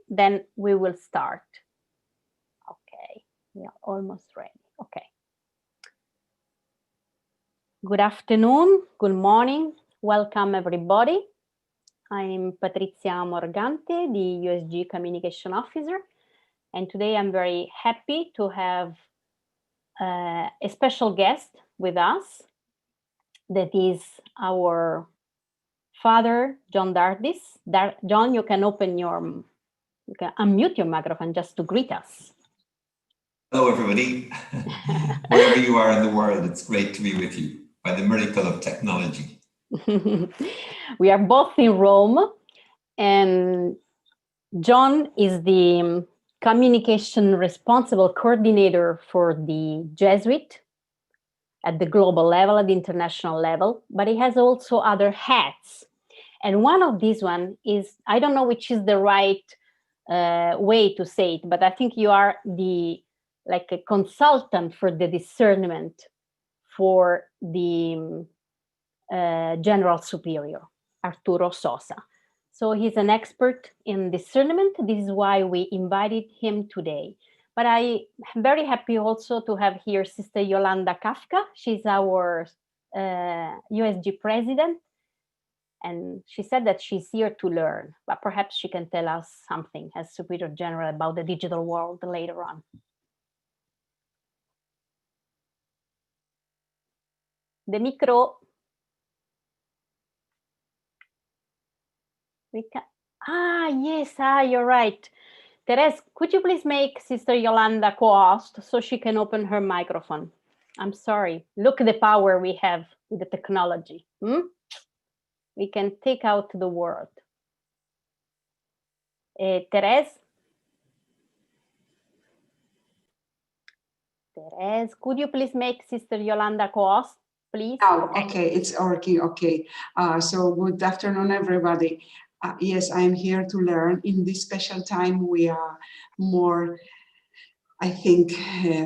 Then we will start. Okay, we are almost ready. Okay. Good afternoon, good morning. Welcome everybody. I'm Patrizia Morgante, the USG Communication Officer. And today I'm very happy to have a special guest with us. That is our father, John Dardis. John, you can unmute your microphone just to greet us. Hello, everybody. Wherever you are in the world, it's great to be with you by the miracle of technology. We are both in Rome, and John is the communication responsible coordinator for the Jesuit at the global level, at the international level, but he has also other hats. And one of these is, I don't know which is the right way to say it, but I think you are like a consultant for the discernment for the General Superior, Arturo Sosa. So he's an expert in discernment. This is why we invited him today. But I am very happy also to have here Sister Yolanda Kafka. She's our USG president. And she said that she's here to learn, but perhaps she can tell us something as Superior General about the digital world later on. The micro. Yes, you're right. Therese, could you please make Sister Yolanda co-host so she can open her microphone? I'm sorry. Look at the power we have with the technology. We can take out the world. Therese? Therese, could you please make Sister Yolanda co-host, please? Oh, okay, it's working, okay. So good afternoon, everybody. Yes, I'm here to learn. In this special time, we are more, I think,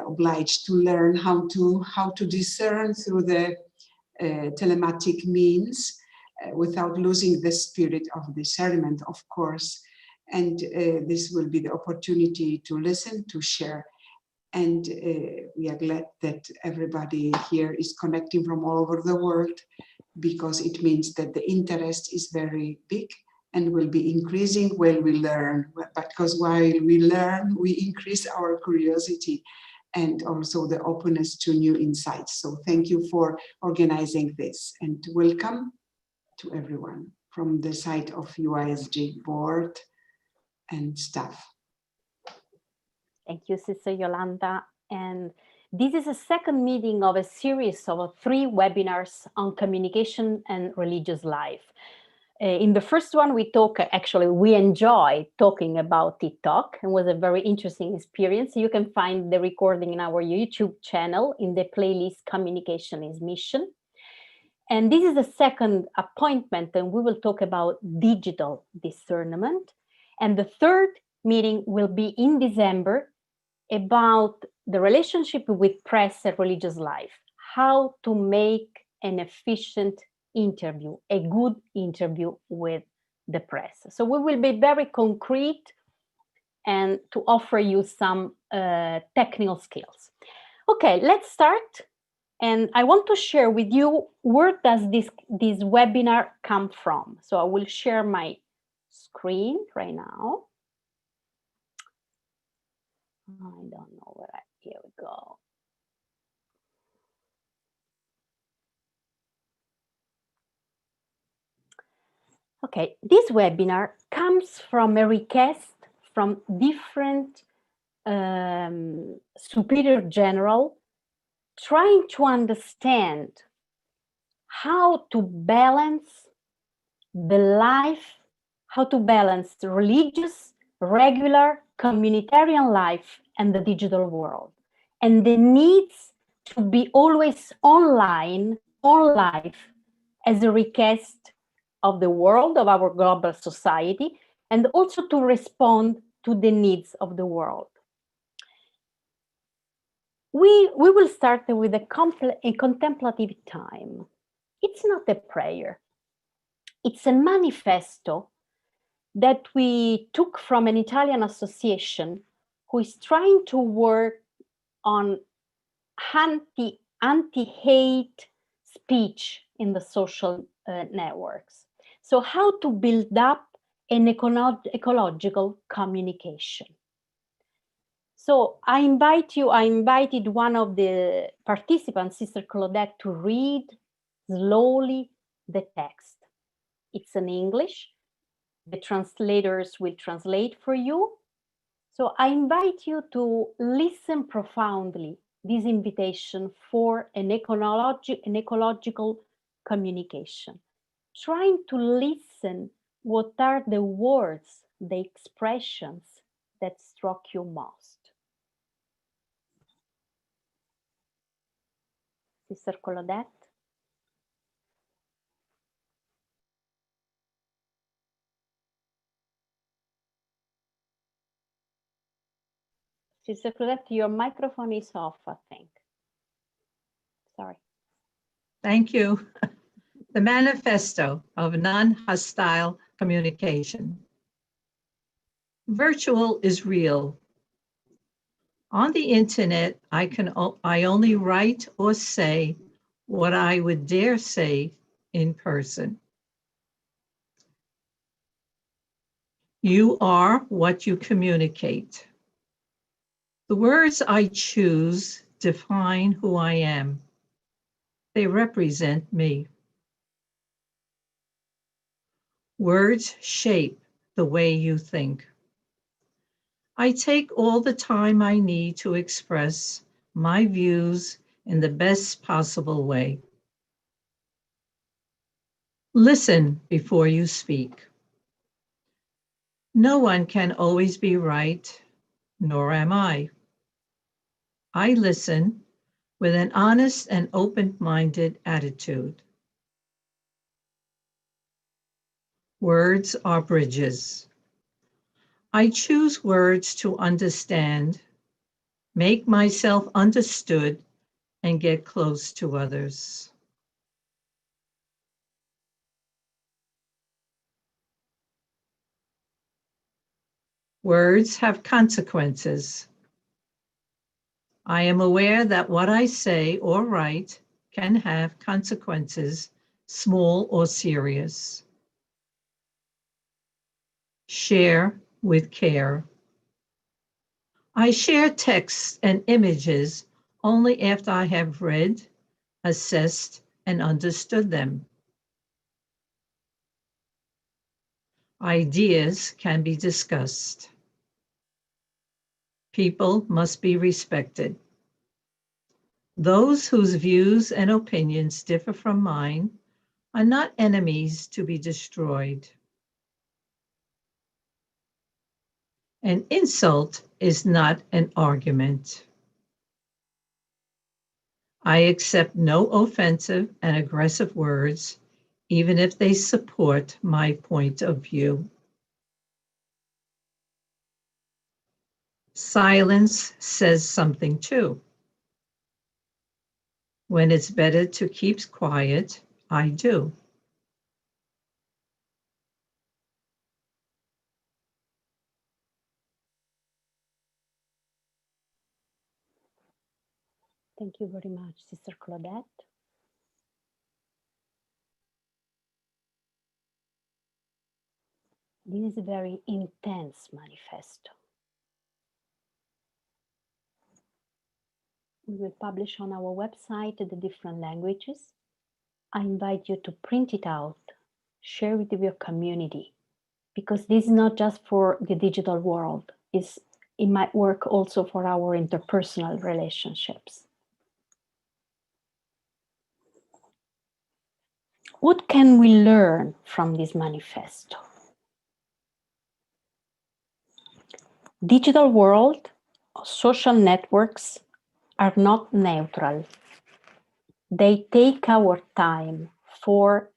obliged to learn how to discern through the telematic means without losing the spirit of discernment, of course. And this will be the opportunity to listen, to share. And we are glad that everybody here is connecting from all over the world, because it means that the interest is very big and will be increasing while we learn. Because while we learn, we increase our curiosity and also the openness to new insights. So thank you for organizing this, and welcome to everyone from the side of UISG board and staff. Thank you, Sister Yolanda. And this is a second meeting of a series of 3 webinars on communication and religious life. In the first one, we enjoyed talking about TikTok, and was a very interesting experience. You can find the recording in our YouTube channel in the playlist Communication is Mission. And this is the second appointment, and we will talk about digital discernment. And the third meeting will be in December about the relationship with press and religious life, how to make an efficient interview, a good interview with the press. So we will be very concrete and to offer you some technical skills. Okay, let's start. And I want to share with you, where does this webinar come from? So I will share my screen right now. I don't know here we go. Okay, this webinar comes from a request from different Superior General trying to understand how to balance the life, how to balance the religious, regular, communitarian life and the digital world, and the needs to be always online, on live, as a request of the world, of our global society, and also to respond to the needs of the world. We will start with a contemplative time. It's not a prayer. It's a manifesto that we took from an Italian association who is trying to work on anti-hate speech in the social networks. So how to build up an ecological communication. So I invited one of the participants, Sister Claudette, to read slowly the text. It's in English. The translators will translate for you. So I invite you to listen profoundly this invitation for an ecological communication. Trying to listen what are the words, the expressions that struck you most. Sister Claudette? Sister Claudette, your microphone is off, I think. Sorry. Thank you. The Manifesto of Non-Hostile Communication. Virtual is real. On the internet, I only write or say what I would dare say in person. You are what you communicate. The words I choose define who I am. They represent me. Words shape the way you think. I take all the time I need to express my views in the best possible way. Listen before you speak. No one can always be right, nor am I. I listen with an honest and open-minded attitude. Words are bridges. I choose words to understand, make myself understood, and get close to others. Words have consequences. I am aware that what I say or write can have consequences, small or serious. Share with care. I share texts and images only after I have read, assessed, and understood them. Ideas can be discussed. People must be respected. Those whose views and opinions differ from mine are not enemies to be destroyed. An insult is not an argument. I accept no offensive and aggressive words, even if they support my point of view. Silence says something too. When it's better to keep quiet, I do. Thank you very much, Sister Claudette. This is a very intense manifesto. We will publish on our website the different languages. I invite you to print it out, share it with your community, because this is not just for the digital world. It might work also for our interpersonal relationships. What can we learn from this manifesto? Digital world, social networks are not neutral. They take our time to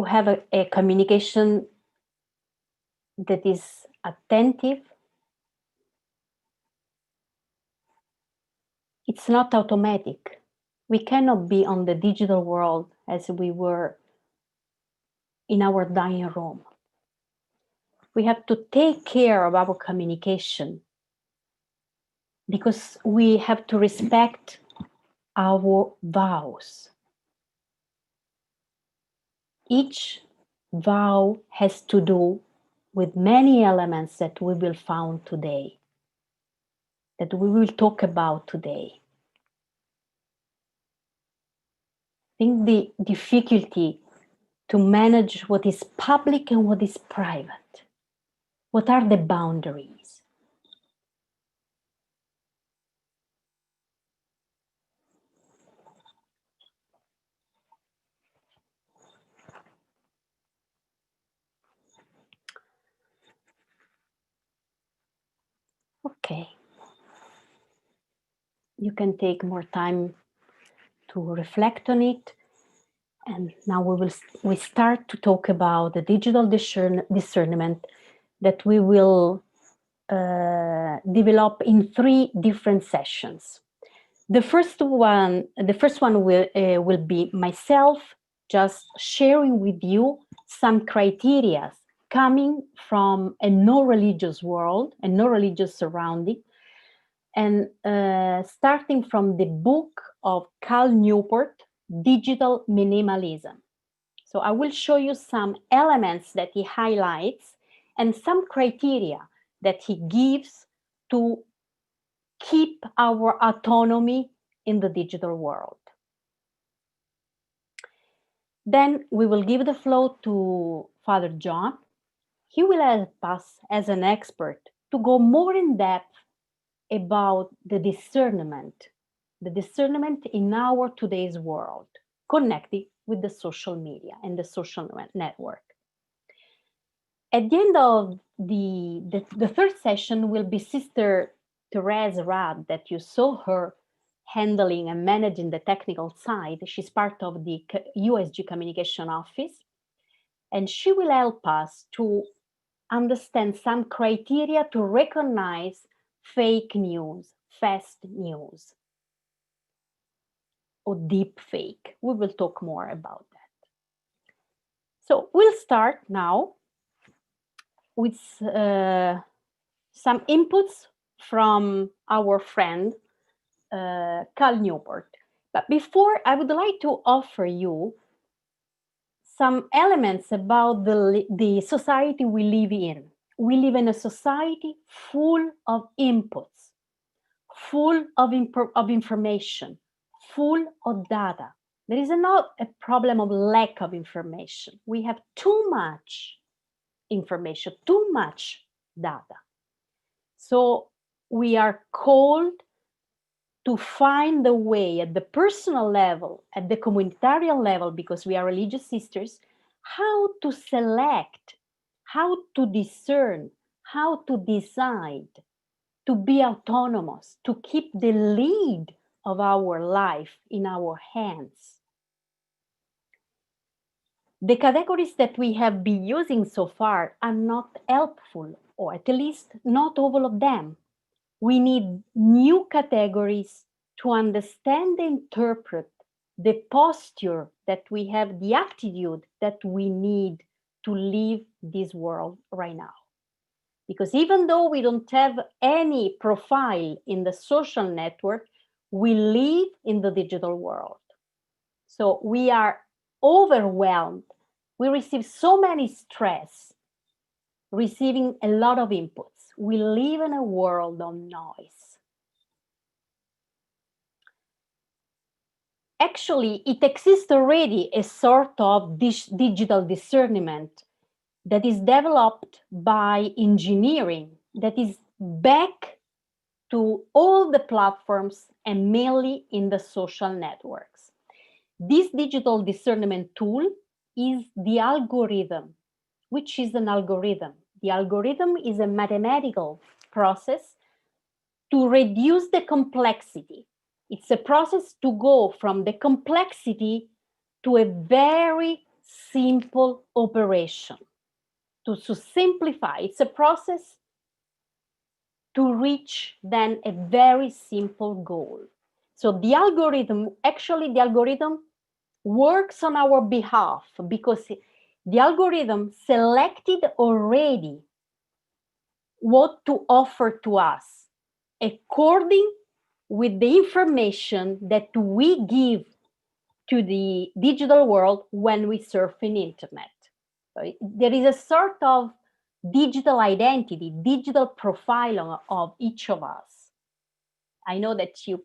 have a communication that is attentive. It's not automatic. We cannot be on the digital world as we were in our dining room. We have to take care of our communication because we have to respect our vows. Each vow has to do with many elements that we will find today, that we will talk about today. I think the difficulty to manage what is public and what is private. What are the boundaries? Okay. You can take more time to reflect on it. And now we start to talk about the digital discernment that we will develop in 3 different sessions. The first one will be myself just sharing with you some criteria coming from a no-religious world, a no-religious surrounding, and starting from the book of Cal Newport, Digital Minimalism. So I will show you some elements that he highlights and some criteria that he gives to keep our autonomy in the digital world. Then we will give the floor to Father John. He will help us as an expert to go more in depth about the discernment in our today's world, connected with the social media and the social network. At the end of the third session will be Sister Therese Rad, that you saw her handling and managing the technical side. She's part of the USG Communication Office, and she will help us to understand some criteria to recognize fake news, fast news, or deep fake. We will talk more about that. So we'll start now with some inputs from our friend Cal Newport. But before, I would like to offer you some elements about the society we live in. We live in a society full of inputs, full of information, full of data. There is not a problem of lack of information. We have too much information, too much data. So we are called to find the way at the personal level, at the communitarian level, because we are religious sisters, how to select, how to discern, how to decide, to be autonomous, to keep the lead of our life in our hands. The categories that we have been using so far are not helpful, or at least not all of them. We need new categories to understand and interpret the posture that we have, the attitude that we need to live this world right now. Because even though we don't have any profile in the social network, we live in the digital world. So we are overwhelmed. We receive so many stress, receiving a lot of inputs. We live in a world of noise. Actually, it exists already a sort of digital discernment that is developed by engineering, that is back to all the platforms and mainly in the social networks. This digital discernment tool is the algorithm. Which is an algorithm? The algorithm is a mathematical process to reduce the complexity. It's a process to go from the complexity to a very simple operation. To simplify, it's a process to reach then a very simple goal. So the algorithm works on our behalf because The algorithm selected already what to offer to us according with the information that we give to the digital world when we surf in internet. So there is a sort of digital identity, digital profile of each of us. I know that you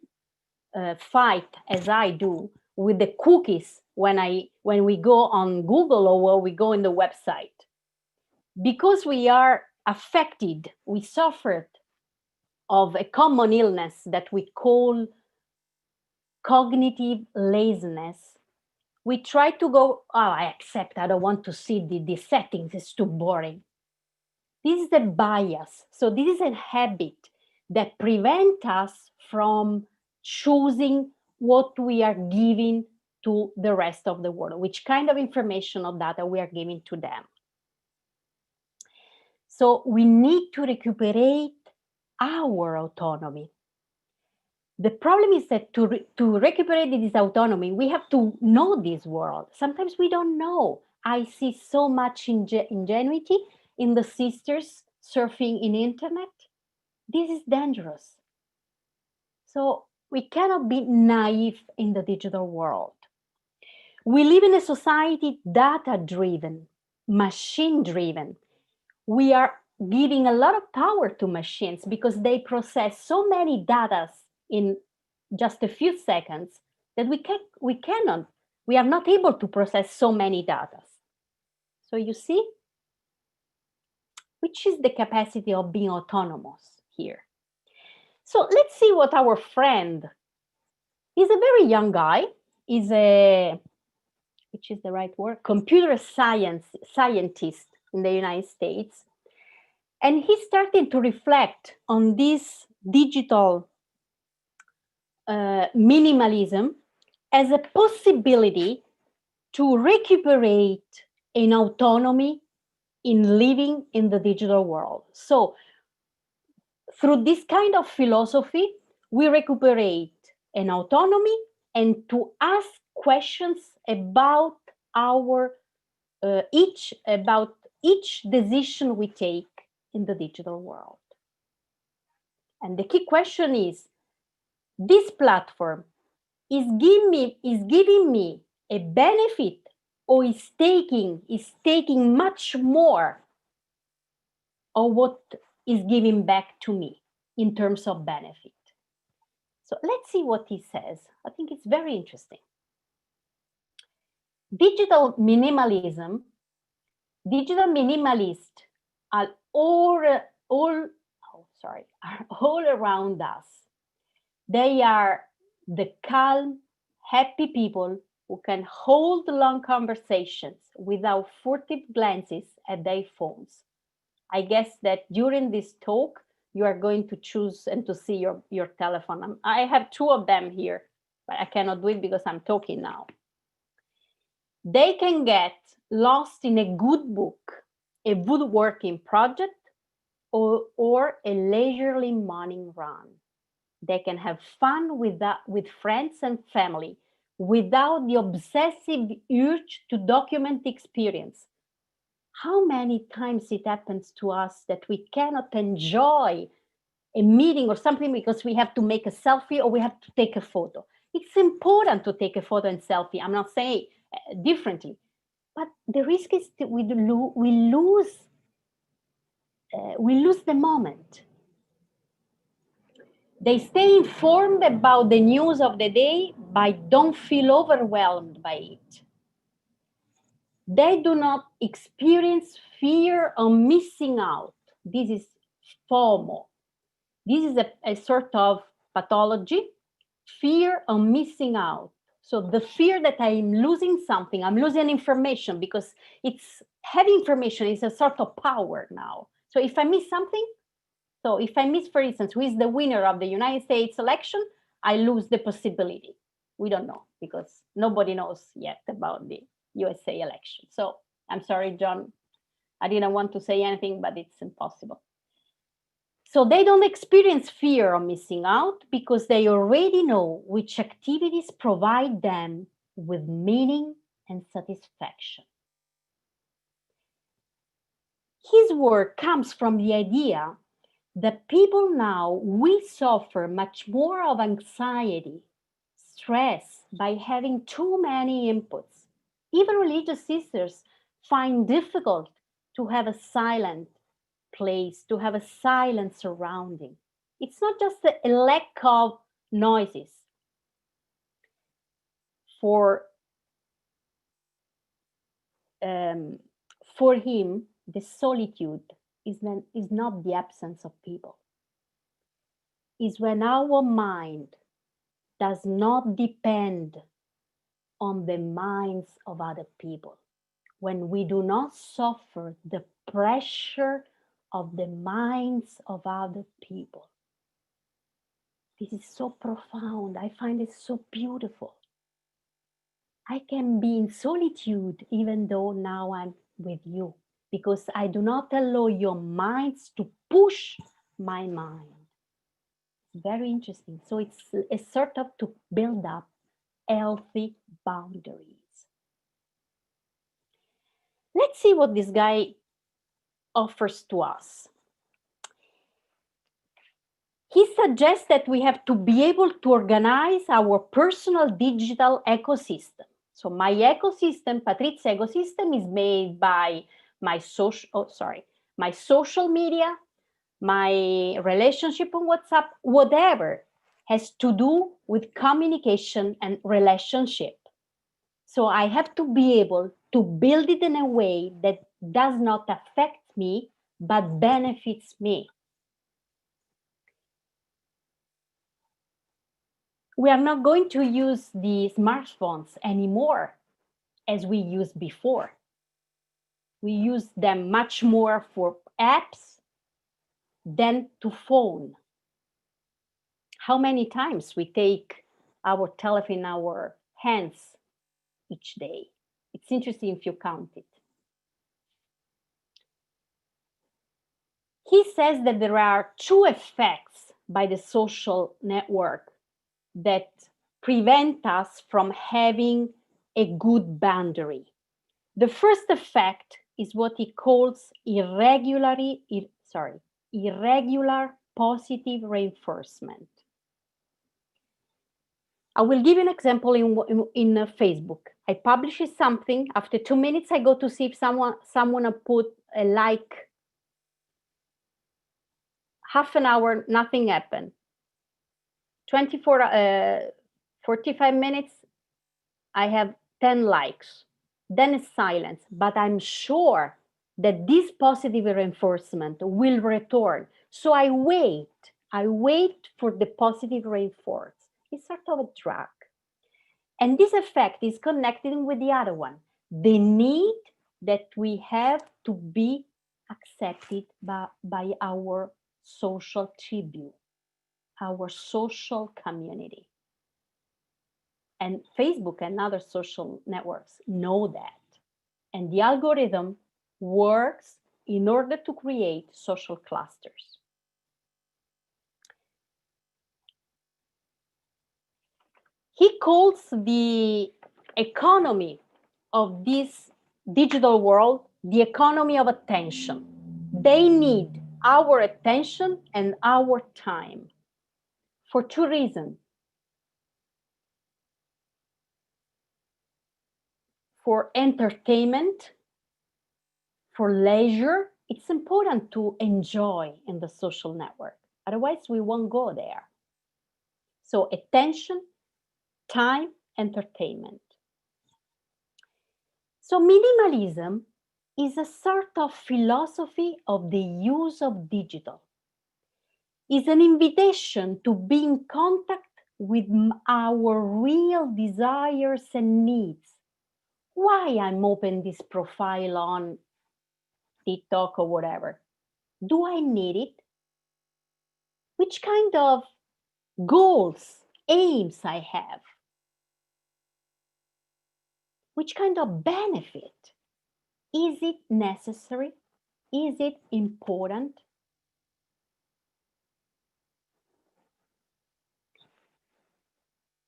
fight, as I do, with the cookies when we go on Google or when we go in the website. Because we are affected, we suffered of a common illness that we call cognitive laziness. We try to go, oh, I accept, I don't want to see the settings, it's too boring. This is a bias. So this is a habit that prevents us from choosing what we are giving to the rest of the world, which kind of information or data we are giving to them. So we need to recuperate our autonomy. The problem is that to recuperate this autonomy, we have to know this world. Sometimes we don't know. I see so much ingenuity in the sisters surfing in internet. This is dangerous. So we cannot be naive in the digital world. We live in a society data-driven, machine-driven. We are giving a lot of power to machines because they process so many data in just a few seconds that we are not able to process so many data. So you see, which is the capacity of being autonomous here. So let's see what our friend is. A very young guy, is a, which is the right word, computer scientist in the United States. And he started to reflect on this digital minimalism as a possibility to recuperate an autonomy in living in the digital world. So through this kind of philosophy, we recuperate an autonomy and to ask questions about our each decision we take in the digital world. And the key question is, this platform is giving me a benefit or is taking much more of what is giving back to me in terms of benefit. So let's see what he says. I think it's very interesting. Digital minimalists are all around us. They are the calm, happy people who can hold long conversations without furtive glances at their phones. I guess that during this talk, you are going to choose and to see your telephone. I have two of them here, but I cannot do it because I'm talking now. They can get lost in a good book, a woodworking project, or a leisurely morning run. They can have fun with friends and family without the obsessive urge to document the experience. How many times it happens to us that we cannot enjoy a meeting or something because we have to make a selfie or we have to take a photo? It's important to take a photo and selfie. I'm not saying differently, but the risk is that we lose the moment. They stay informed about the news of the day, but don't feel overwhelmed by it. They do not experience fear of missing out. This is FOMO. This is a sort of pathology, fear of missing out. So the fear that I'm losing something, I'm losing information, because having information is a sort of power now. So if I miss something, so if I miss, for instance, who is the winner of the United States election, I lose the possibility. We don't know because nobody knows yet about the USA election. So I'm sorry, John, I didn't want to say anything, but it's impossible. So they don't experience fear of missing out because they already know which activities provide them with meaning and satisfaction. His work comes from the idea that people now, we suffer much more of anxiety, stress by having too many inputs. Even religious sisters find difficult to have a silent place, to have a silent surrounding. It's not just a lack of noises. For him, the solitude is not the absence of people. Is when our mind does not depend on the minds of other people. When we do not suffer the pressure of the minds of other people. This is so profound. I find it so beautiful. I can be in solitude even though now I'm with you, because I do not allow your minds to push my mind. It's very interesting. So it's a sort of to build up healthy boundaries. Let's see what this guy offers to us. He suggests that we have to be able to organize our personal digital ecosystem. So my ecosystem, Patrizia's ecosystem, is made by my social media, my relationship on WhatsApp, whatever has to do with communication and relationship. So I have to be able to build it in a way that does not affect me, but benefits me. We are not going to use the smartphones anymore as we used before. We use them much more for apps than to phone. How many times we take our telephone in our hands each day? It's interesting if you count it. He says that there are two effects by the social network that prevent us from having a good boundary. The first effect is what he calls irregular positive reinforcement. I will give you an example in Facebook. I publish something. After 2 minutes, I go to see if someone put a like. Half an hour, nothing happened. 45 minutes, I have 10 likes. Then it's silence. But I'm sure that this positive reinforcement will return. So I wait for the positive reinforcement. It's sort of a drug. And this effect is connected with the other one. The need that we have to be accepted by our social tribe, our social community. And Facebook and other social networks know that. And the algorithm works in order to create social clusters. He calls the economy of this digital world the economy of attention. They need our attention and our time for two reasons. For entertainment, for leisure, it's important to enjoy in the social network. Otherwise, we won't go there. So attention, time, entertainment. So minimalism is a sort of philosophy of the use of digital. It's an invitation to be in contact with our real desires and needs. Why I'm opening this profile on TikTok or whatever? Do I need it? Which kind of goals, aims I have? Which kind of benefit? Is it necessary? Is it important?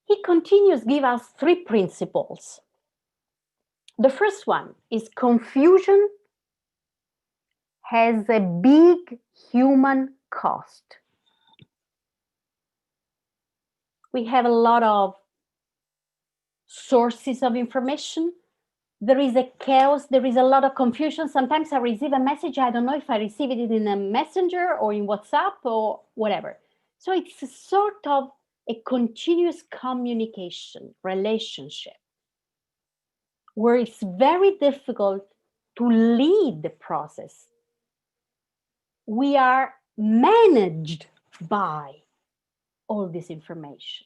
He continues to give us three principles. The first one is confusion has a big human cost. We have a lot of sources of information. There is a chaos, there is a lot of confusion. Sometimes I receive a message, I don't know if I received it in a messenger or in WhatsApp or whatever. So it's a sort of a continuous communication relationship where it's very difficult to lead the process. We are managed by all this information.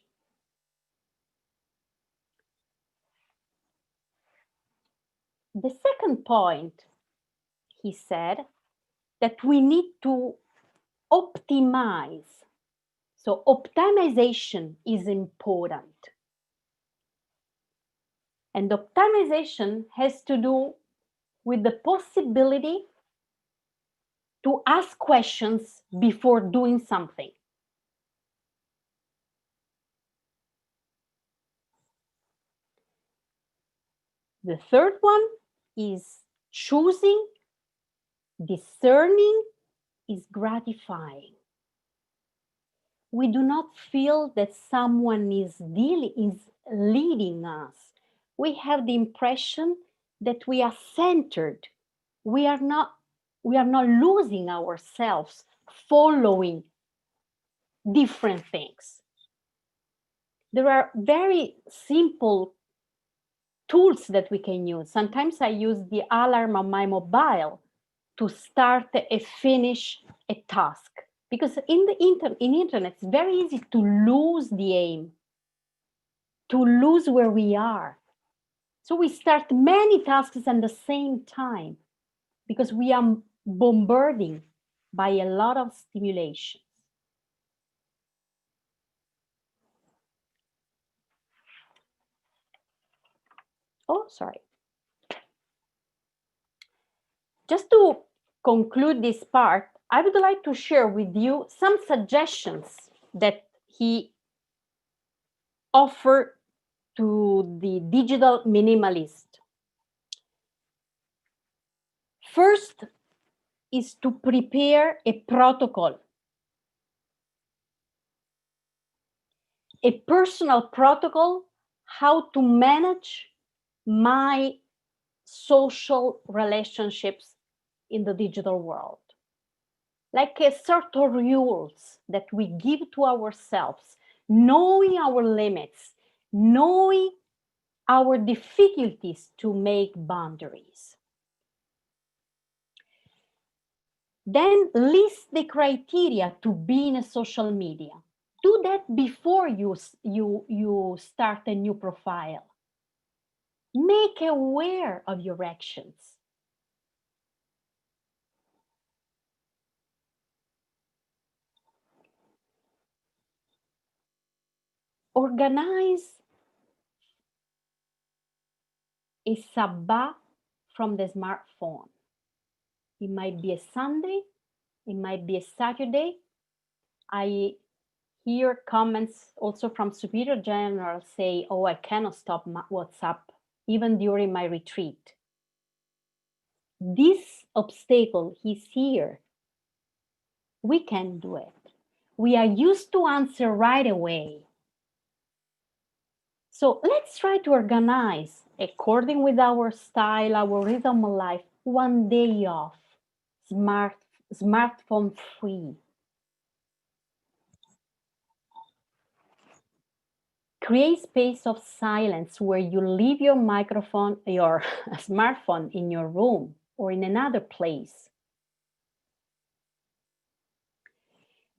The second point, he said, that we need to optimize. So optimization is important. And optimization has to do with the possibility to ask questions before doing something. The third one is choosing, discerning is gratifying. We do not feel that someone is leading us. We have the impression that we are centered. We are not losing ourselves following different things. There are very simple tools that we can use. Sometimes I use the alarm on my mobile to start and finish a task. Because in the internet, it's very easy to lose the aim, to lose where we are. So we start many tasks at the same time because we are bombarded by a lot of stimulations. Oh, sorry. Just to conclude this part, I would like to share with you some suggestions that he offered to the digital minimalist. First is to prepare a protocol, a personal protocol, how to manage my social relationships in the digital world. Like a sort of rules that we give to ourselves, knowing our limits, knowing our difficulties to make boundaries. Then list the criteria to be in a social media. Do that before you start a new profile. Make aware of your actions. Organize a Sabbath from the smartphone. It might be a Sunday, it might be a Saturday. I hear comments also from superior generals say, oh, I cannot stop my WhatsApp even during my retreat. This obstacle is here. We can do it. We are used to answer right away. So let's try to organize, according with our style, our rhythm of life, one day off, smartphone free. Create space of silence where you leave your microphone, your smartphone in your room or in another place.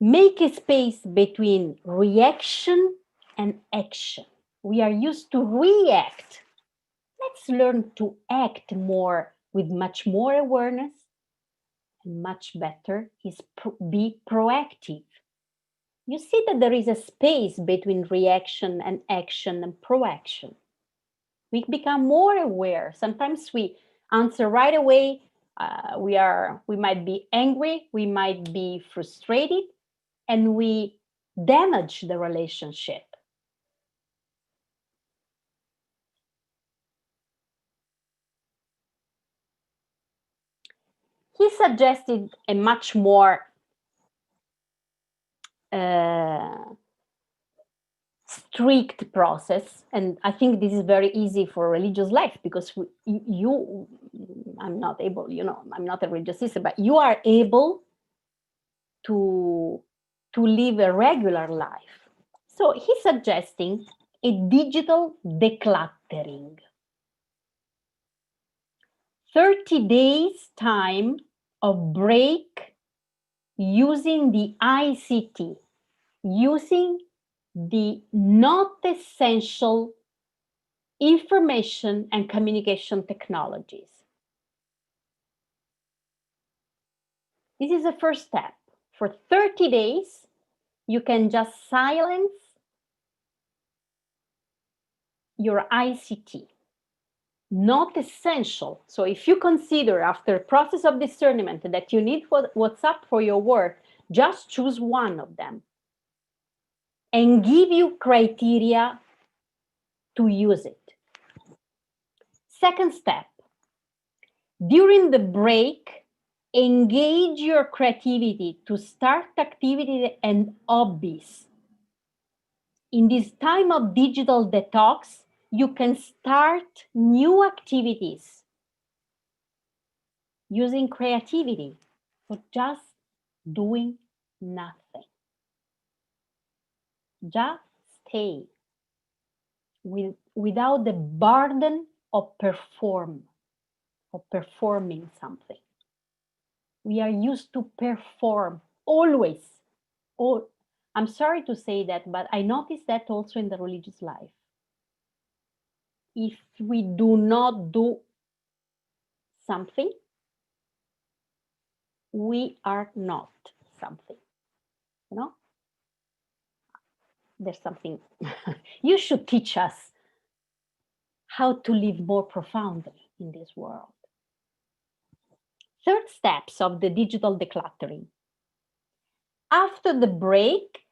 Make a space between reaction and action. We are used to react. Let's learn to act more with much more awareness, and much better is be proactive. You see that there is a space between reaction and action and proaction. We become more aware. Sometimes we answer right away. We might be angry, we might be frustrated, and we damage the relationship. He he suggested a much more strict process, and I think this is very easy for religious life, because I'm not able, I'm not a religious sister, but you are able to live a regular life. So he's suggesting a digital decluttering. 30 days time of break using the ICT, using the not essential information and communication technologies. This is the first step. For 30 days, you can just silence your ICT. Not essential. So if you consider after process of discernment that you need WhatsApp for your work, just choose one of them and give you criteria to use it. Second step, during the break, engage your creativity to start activity and hobbies. In this time of digital detox, you can start new activities using creativity, but just doing nothing. Just stay without the burden of performing something. We are used to perform always. I'm sorry to say that, but I noticed that also in the religious life. If we do not do something, we are not something. There's something. You should teach us how to live more profoundly in this world. Third steps of the digital decluttering. After the break,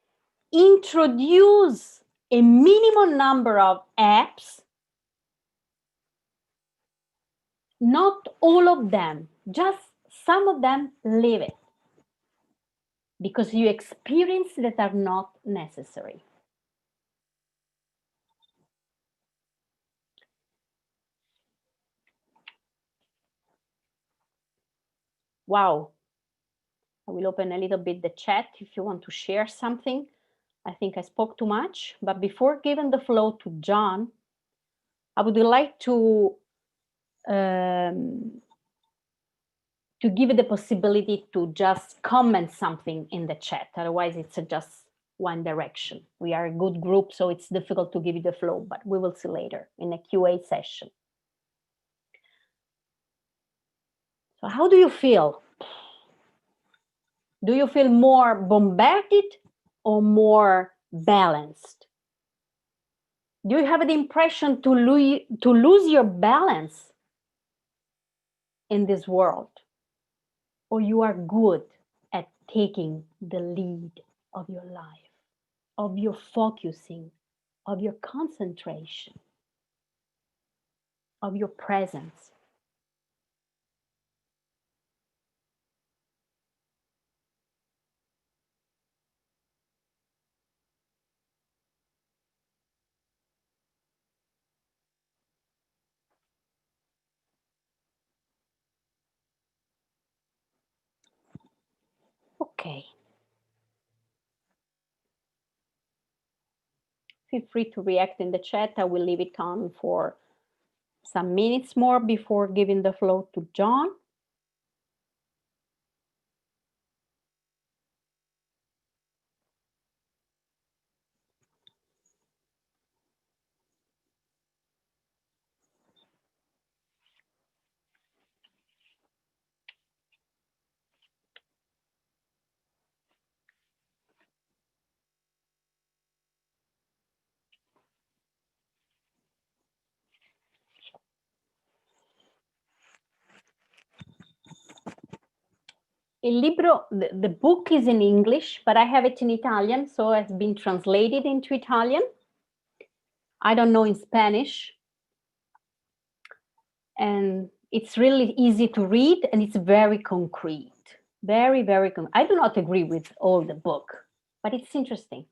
introduce a minimum number of apps. Not all of them, just some of them, leave it, because you experience that are not necessary. Wow. I will open a little bit the chat if you want to share something. I think I spoke too much, but before giving the floor to John, I would like to give you the possibility to just comment something in the chat. Otherwise, it's just one direction. We are a good group, so it's difficult to give you the flow, but we will see later in a QA session. So how do you feel? Do you feel more bombarded or more balanced? Do you have the impression to lose your balance in this world? Or you are good at taking the lead of your life, of your focusing, of your concentration, of your presence? Okay. Feel free to react in the chat. I will leave it on for some minutes more before giving the floor to John. Il libro, the book is in English, but I have it in Italian, so it's been translated into Italian. I don't know in Spanish. And It's really easy to read and it's very concrete. Very, very I do not agree with all the book, but it's interesting.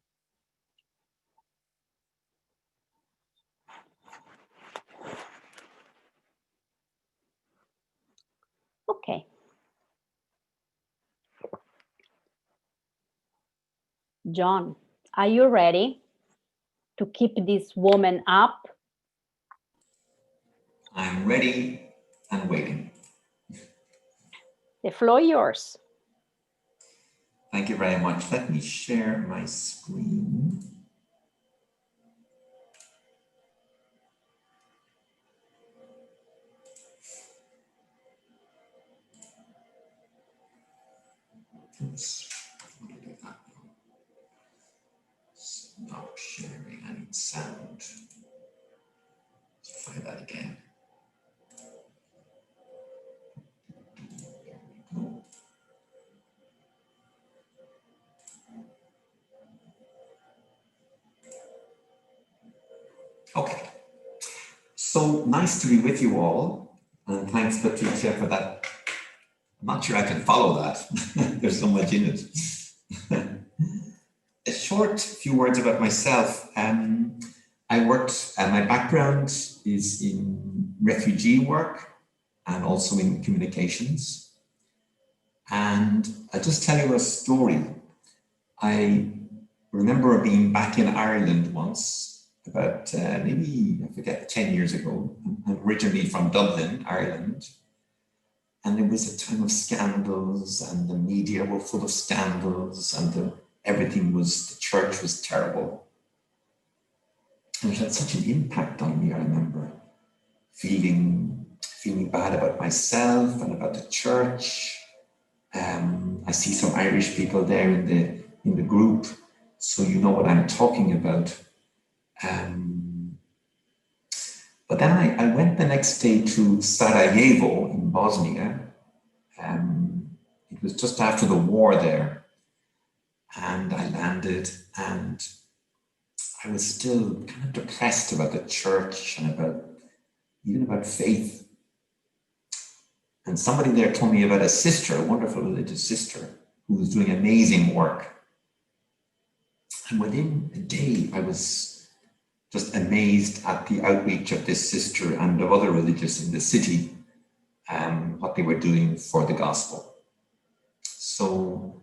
Okay. John, are you ready to keep this woman up? I'm ready and waiting. The floor yours. Thank you very much. Let me share my screen. Oops. Stop sharing. I need sound. Let's try that again. There we go. Okay. So nice to be with you all. And thanks, Patricia, for that. I'm not sure I can follow that. There's so much in it. A short few words about myself. My background is in refugee work and also in communications. And I'll just tell you a story. I remember being back in Ireland once, about maybe, I forget, 10 years ago. I'm originally from Dublin, Ireland. And it was a time of scandals and the media were full of scandals and the church was terrible. And it had such an impact on me, I remember. Feeling bad about myself and about the church. I see some Irish people there in the group, so you know what I'm talking about. But then I went the next day to Sarajevo in Bosnia. It was just after the war there. And I landed and I was still kind of depressed about the church and even about faith. And somebody there told me about a sister, a wonderful religious sister, who was doing amazing work. And within a day, I was just amazed at the outreach of this sister and of other religious in the city, what they were doing for the gospel. So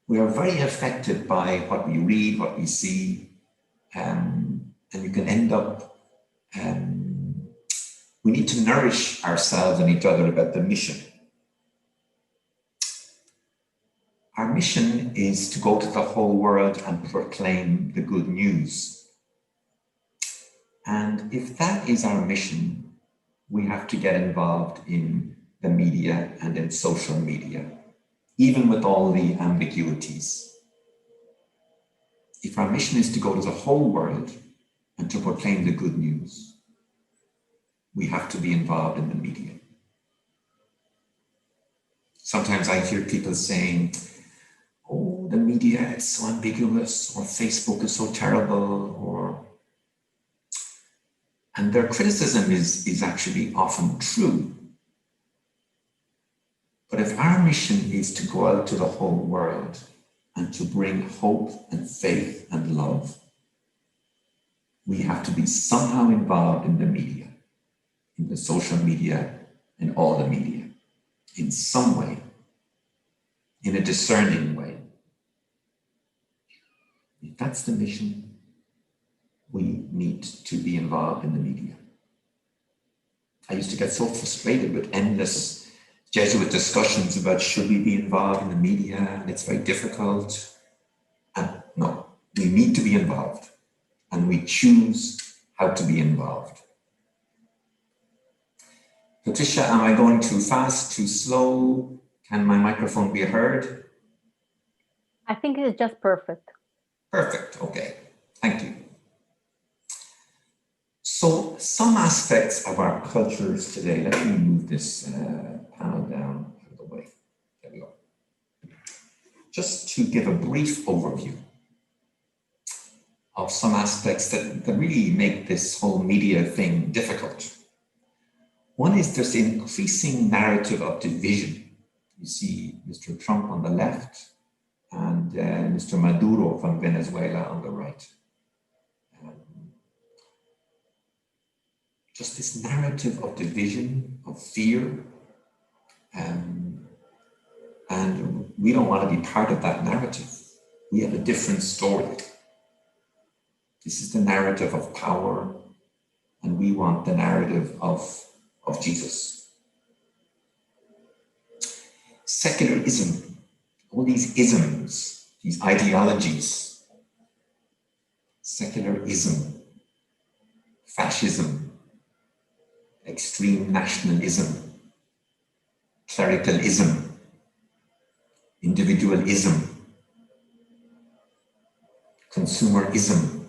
we are very affected by what we read, what we see, and you can end up, we need to nourish ourselves and each other about the mission. Our mission is to go to the whole world and proclaim the good news. And if that is our mission, we have to get involved in the media and in social media, even with all the ambiguities. If our mission is to go to the whole world and to proclaim the good news, we have to be involved in the media. Sometimes I hear people saying, oh, the media is so ambiguous, or Facebook is so terrible, and their criticism is actually often true. But if our mission is to go out to the whole world and to bring hope and faith and love, we have to be somehow involved in the media, in the social media, in all the media, in some way, in a discerning way. If that's the mission, we need to be involved in the media. I used to get so frustrated with endless Jesuit discussions about should we be involved in the media, and it's very difficult. And no, we need to be involved, and we choose how to be involved. Patricia, am I going too fast, too slow? Can my microphone be heard? I think it's just perfect. Perfect, okay, thank you. So some aspects of our cultures today, let me move this panel down out of the way. There we go. Just to give a brief overview of some aspects that really make this whole media thing difficult. One is this increasing narrative of division. You see Mr. Trump on the left and Mr. Maduro from Venezuela on the right. Just this narrative of division, of fear, and we don't want to be part of that narrative. We have a different story. This is the narrative of power, and we want the narrative of Jesus. Secularism, all these isms, these ideologies, secularism, fascism, extreme nationalism, clericalism, individualism, consumerism,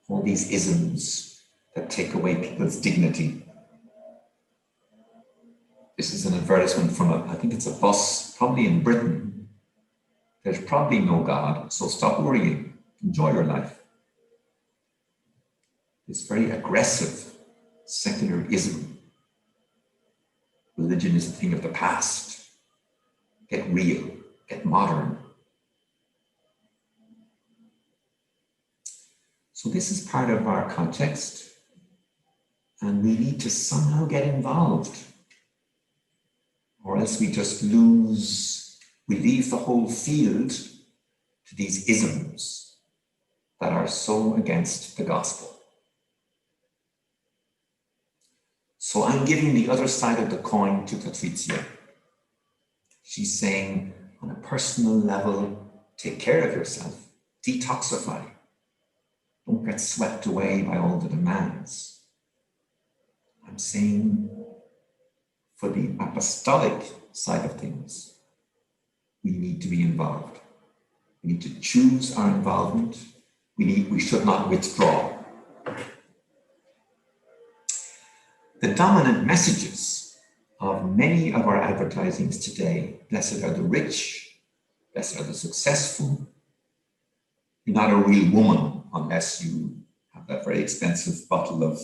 all these isms that take away people's dignity. This is an advertisement from I think it's a bus, probably in Britain. There's probably no God, so stop worrying, enjoy your life. This very aggressive secularism. Religion is a thing of the past. Get real, get modern. So this is part of our context, and we need to somehow get involved, or else we just we leave the whole field to these isms that are so against the gospel. So I'm giving the other side of the coin to Patrizia. She's saying, on a personal level, take care of yourself, detoxify. Don't get swept away by all the demands. I'm saying, for the apostolic side of things, we need to be involved. We need to choose our involvement. We should not withdraw. The dominant messages of many of our advertisings today, blessed are the rich, blessed are the successful. You're not a real woman unless you have that very expensive bottle of,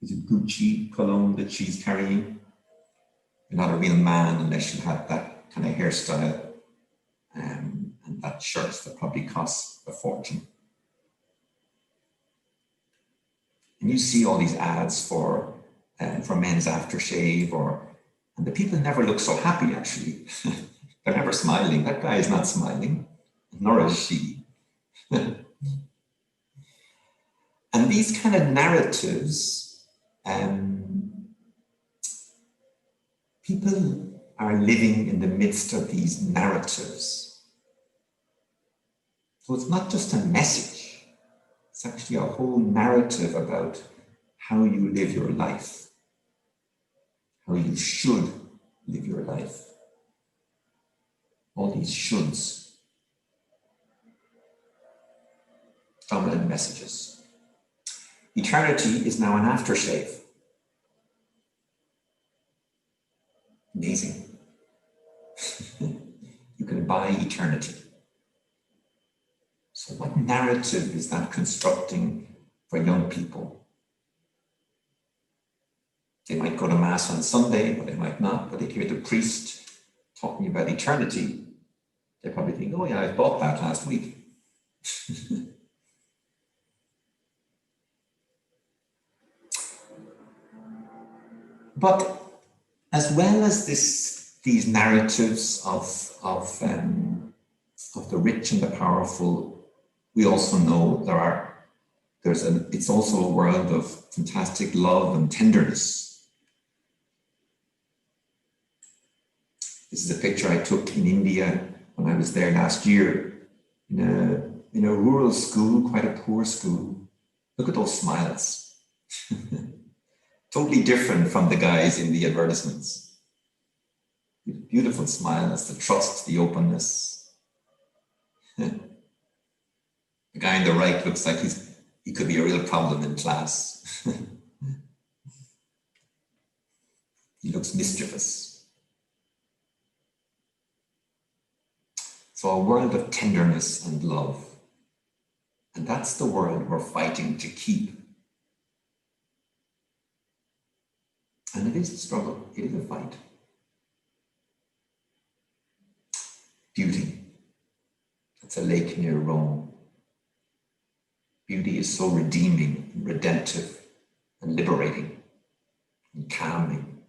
is it Gucci cologne that she's carrying? You're not a real man unless you have that kind of hairstyle and that shirt that probably costs a fortune. And you see all these ads for men's aftershave, and the people never look so happy, actually. They're never smiling. That guy is not smiling, nor is she. And these kind of narratives, people are living in the midst of these narratives. So it's not just a message, it's actually a whole narrative about how you live your life, how you should live your life. All these shoulds, dominant messages. Eternity is now an aftershave. Amazing. You can buy eternity. So what narrative is that constructing for young people? They might go to Mass on Sunday, but they might not. But they hear the priest talking about eternity. They probably think, oh yeah, I bought that last week. But as well as these narratives of the rich and the powerful, we also know it's also a world of fantastic love and tenderness. This is a picture I took in India when I was there last year in a rural school, quite a poor school. Look at those smiles. Totally different from the guys in the advertisements. Beautiful smiles, the trust, the openness. The guy on the right looks like he could be a real problem in class. He looks mischievous. So a world of tenderness and love. And that's the world we're fighting to keep. And it is a struggle, it is a fight. Beauty. It's a lake near Rome. Beauty is so redeeming, and redemptive, and liberating, and calming.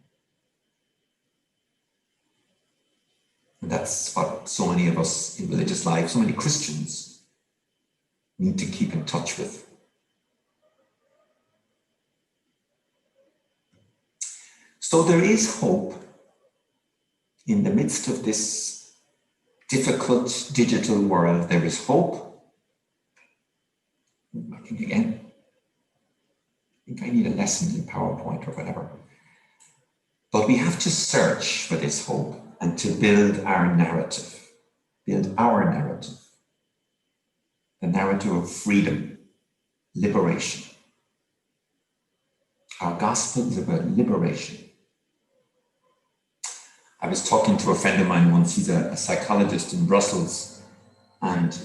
And that's what so many of us in religious life, so many Christians, need to keep in touch with. So there is hope in the midst of this difficult digital world. There is hope. I think again, I think I need a lesson in PowerPoint or whatever. But we have to search for this hope and to build our narrative. Build our narrative. The narrative of freedom, liberation. Our gospel is about liberation. I was talking to a friend of mine once, he's a psychologist in Brussels, and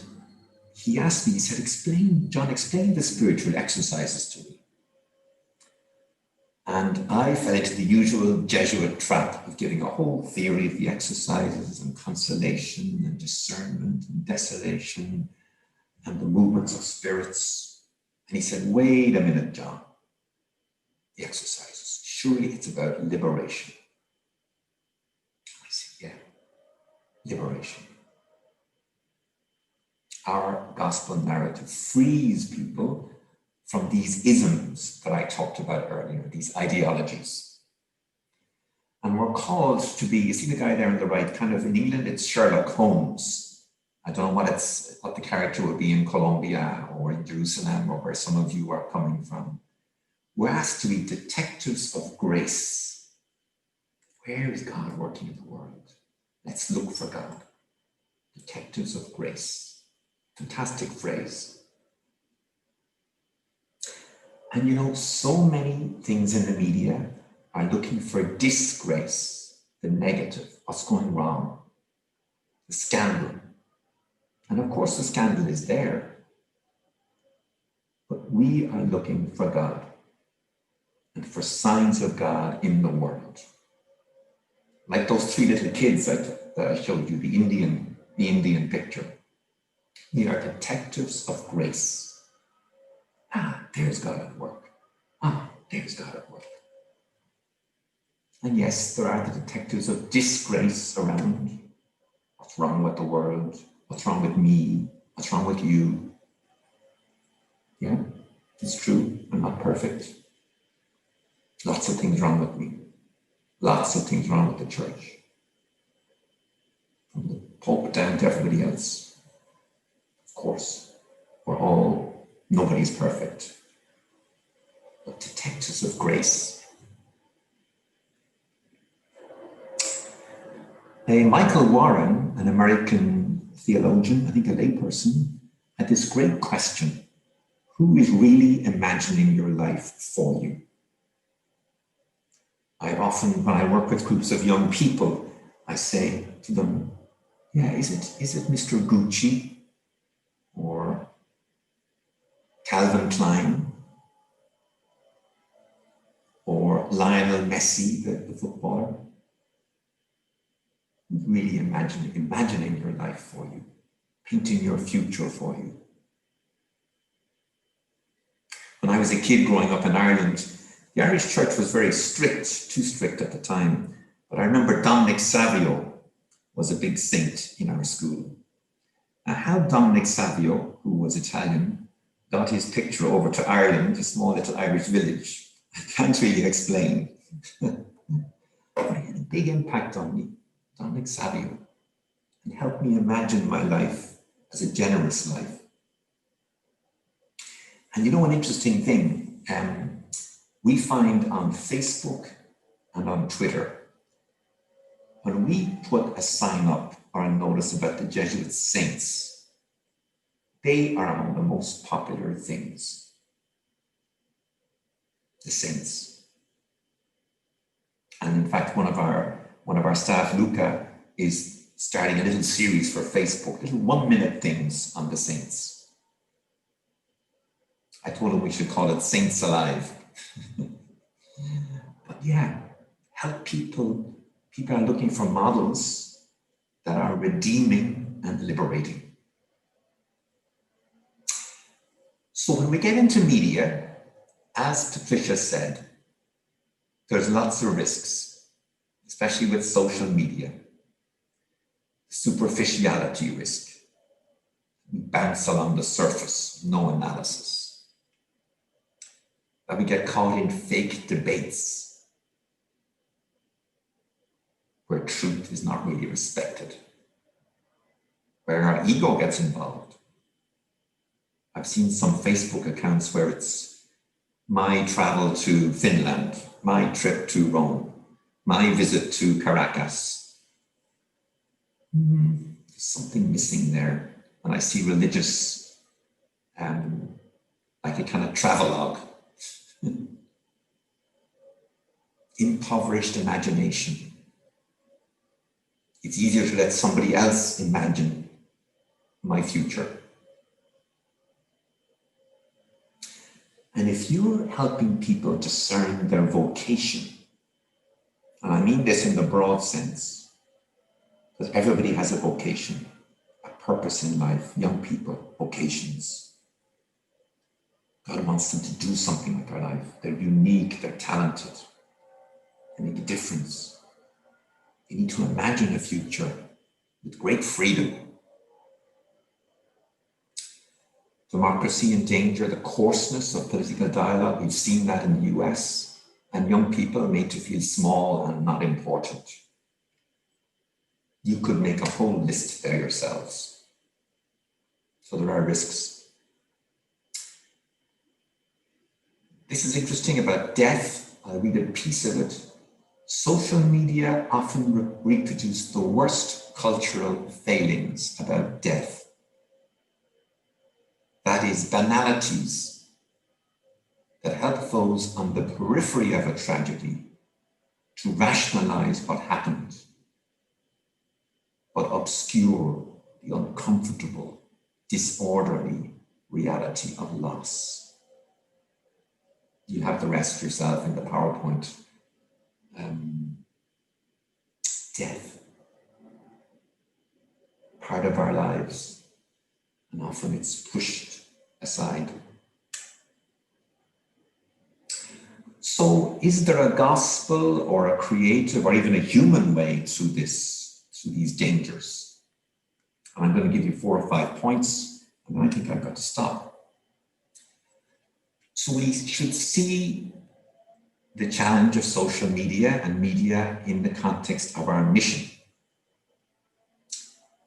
he asked me, he said, John, explain the spiritual exercises to me. And I fell into the usual Jesuit trap of giving a whole theory of the exercises and consolation and discernment and desolation and the movements of spirits. And he said, wait a minute, John, the exercises, surely it's about liberation. I said, yeah, liberation. Our gospel narrative frees people from these isms that I talked about earlier, these ideologies. And we're called to be, you see the guy there on the right, kind of in England, it's Sherlock Holmes. I don't know what the character would be in Colombia or in Jerusalem or where some of you are coming from. We're asked to be detectives of grace. Where is God working in the world? Let's look for God. Detectives of grace. Fantastic phrase. And you know, so many things in the media are looking for disgrace, the negative, what's going wrong, the scandal. And of course, the scandal is there. But we are looking for God and for signs of God in the world. Like those three little kids that I showed you, the Indian picture. We are detectives of grace. Ah, there's God at work. Ah, there's God at work. And yes, there are the detectives of disgrace around. What's wrong with the world? What's wrong with me? What's wrong with you? Yeah, it's true. I'm not perfect. Lots of things wrong with me. Lots of things wrong with the church. From the Pope down to everybody else. Of course, nobody's perfect. But detectives of grace. Michael Warren, an American theologian, I think a layperson, had this great question. Who is really imagining your life for you? I often, when I work with groups of young people, I say to them, yeah, is it Mr. Gucci or Calvin Klein or Lionel Messi, the footballer? Really imagining your life for you, painting your future for you. When I was a kid growing up in Ireland, the Irish church was very strict, too strict at the time. But I remember Dominic Savio was a big saint in our school. Now, how Dominic Savio, who was Italian, got his picture over to Ireland, a small little Irish village, I can't really explain. But it had a big impact on me, Dominic Savio, and helped me imagine my life as a generous life. And you know, an interesting thing, we find on Facebook and on Twitter, when we put a sign up or a notice about the Jesuit saints, they are among the most popular things. The saints. And in fact, one of our staff, Luca, is starting a little series for Facebook, little 1-minute things on the saints. I told him we should call it Saints Alive. But yeah, help people. People are looking for models that are redeeming and liberating. So when we get into media, as Patricia said, there's lots of risks, especially with social media. Superficiality risk. We bounce along the surface, no analysis. That we get caught in fake debates where truth is not really respected, where our ego gets involved. I've seen some Facebook accounts where it's my travel to Finland, my trip to Rome, my visit to Caracas. There's something missing there. And I see religious, like a kind of travelogue. Impoverished imagination. It's easier to let somebody else imagine my future. And if you're helping people discern their vocation, and I mean this in the broad sense, because everybody has a vocation, a purpose in life, young people, vocations. God wants them to do something with their life. They're unique, they're talented, they make a difference. You need to imagine a future with great freedom. Democracy in danger, the coarseness of political dialogue, we've seen that in the US, and young people made to feel small and not important. You could make a whole list there yourselves. So there are risks. This is interesting about death. I'll read a piece of it. Social media often reproduce the worst cultural failings about death. That is, banalities that help those on the periphery of a tragedy to rationalize what happened, but obscure the uncomfortable, disorderly reality of loss. You have the rest yourself in the PowerPoint. Death, part of our lives, and often it's pushed aside. So is there a gospel or a creative or even a human way to these dangers? And I'm going to give you 4 or 5 points, and then I think I've got to stop. So we should see the challenge of social media and media in the context of our mission.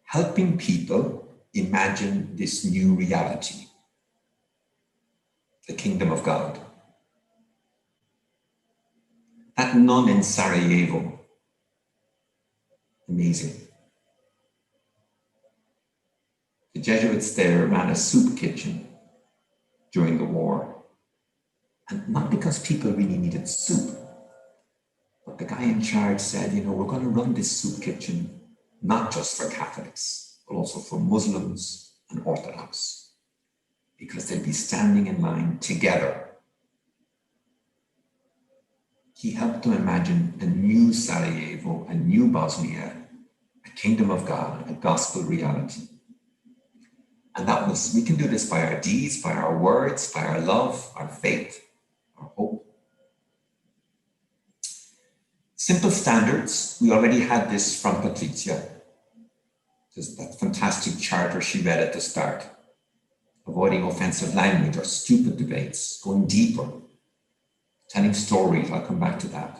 Helping people imagine this new reality, the kingdom of God. That nun in Sarajevo, amazing. The Jesuits there ran a soup kitchen during the war. And not because people really needed soup, but the guy in charge said, we're going to run this soup kitchen, not just for Catholics, but also for Muslims and Orthodox, because they'd be standing in line together. He helped them imagine a new Sarajevo, a new Bosnia, a kingdom of God, a gospel reality. And we can do this by our deeds, by our words, by our love, our faith, our hope. Simple standards. We already had this from Patricia. There's that fantastic charter she read at the start. Avoiding offensive language or stupid debates, going deeper, telling stories. I'll come back to that.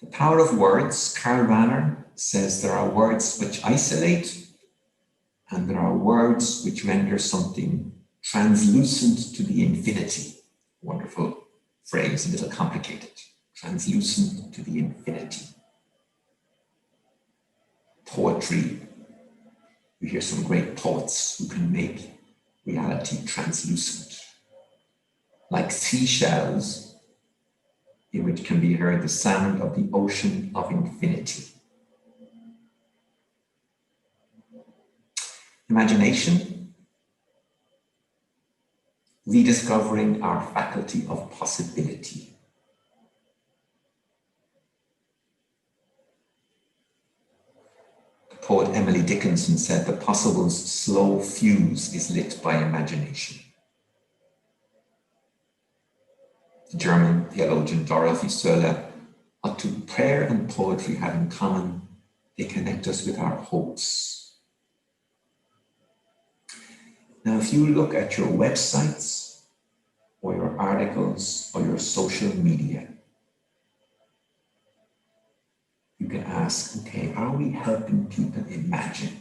The power of words. Karl Rahner says there are words which isolate and there are words which render something translucent to the infinity. Wonderful phrase, a little complicated. Translucent to the infinity. Poetry. We hear some great poets who can make reality translucent. Like seashells, in which can be heard the sound of the ocean of infinity. Imagination, rediscovering our faculty of possibility. Emily Dickinson said, the possible's slow fuse is lit by imagination. The German theologian Dorothy Söller, what do prayer and poetry have in common? They connect us with our hopes. Now, if you look at your websites or your articles or your social media, you can ask, okay, are we helping people imagine?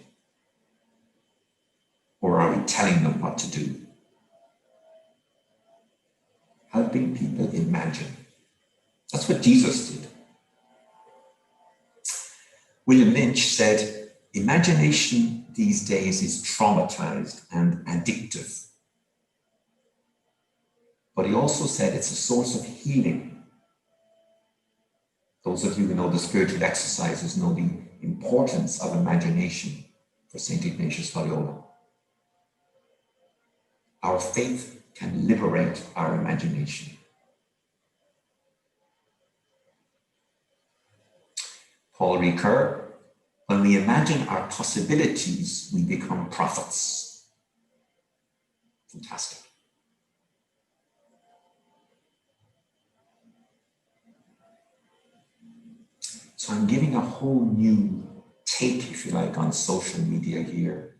Or are we telling them what to do? Helping people imagine. That's what Jesus did. William Lynch said, imagination these days is traumatized and addictive. But he also said it's a source of healing. Those of you who know the spiritual exercises know the importance of imagination for St. Ignatius Loyola. Our faith can liberate our imagination. Paul Ricoeur, when we imagine our possibilities, we become prophets. Fantastic. So I'm giving a whole new take, if you like, on social media here,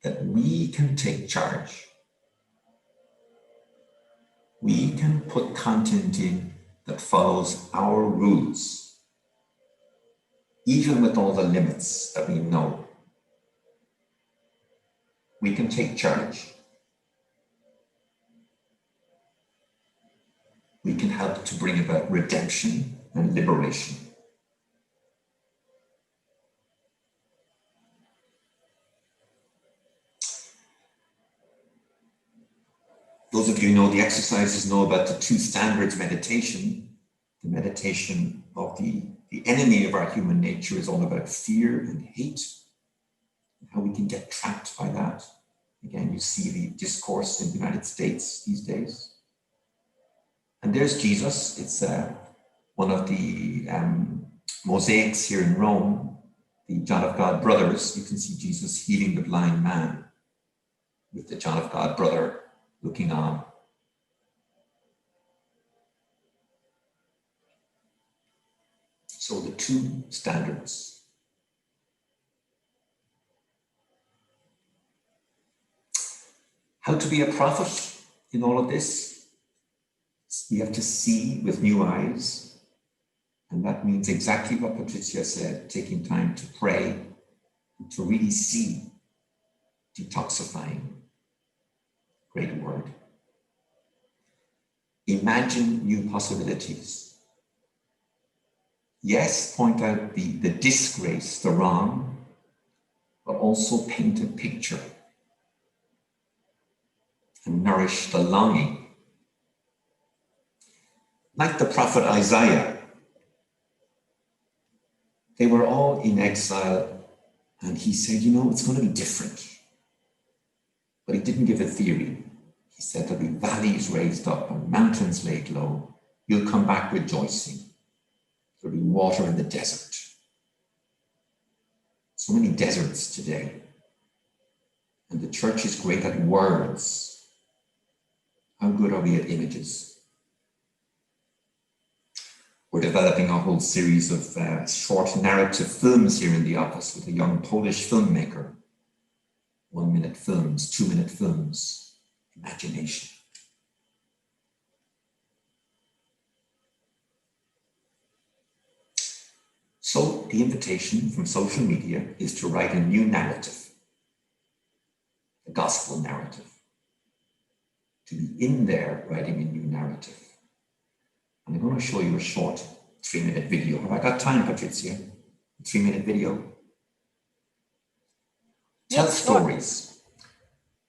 that we can take charge. We can put content in that follows our rules, even with all the limits that we know. We can take charge. We can help to bring about redemption and liberation. Those of you who know the exercises know about the two standards meditation. The meditation of the enemy of our human nature is all about fear and hate, and how we can get trapped by that. Again, you see the discourse in the United States these days. And there's Jesus. It's one of the mosaics here in Rome, the John of God brothers. You can see Jesus healing the blind man with the John of God brother looking on. So the two standards. How to be a prophet in all of this? We have to see with new eyes. And that means exactly what Patricia said, taking time to pray, to really see, detoxifying. Great word. Imagine new possibilities. Yes, point out the disgrace, the wrong, but also paint a picture and nourish the longing. Like the prophet Isaiah, they were all in exile, and he said, it's going to be different. But he didn't give a theory. He said there'll be valleys raised up and mountains laid low. You'll come back rejoicing. There'll be water in the desert. So many deserts today. And the church is great at words. How good are we at images? We're developing a whole series of short narrative films here in the office with a young Polish filmmaker. 1-minute films, 2-minute films, imagination. So the invitation from social media is to write a new narrative, the gospel narrative, to be in there writing a new narrative. And I'm going to show you a short 3-minute video. Have I got time, Patricia? A 3-minute video? Tell stories.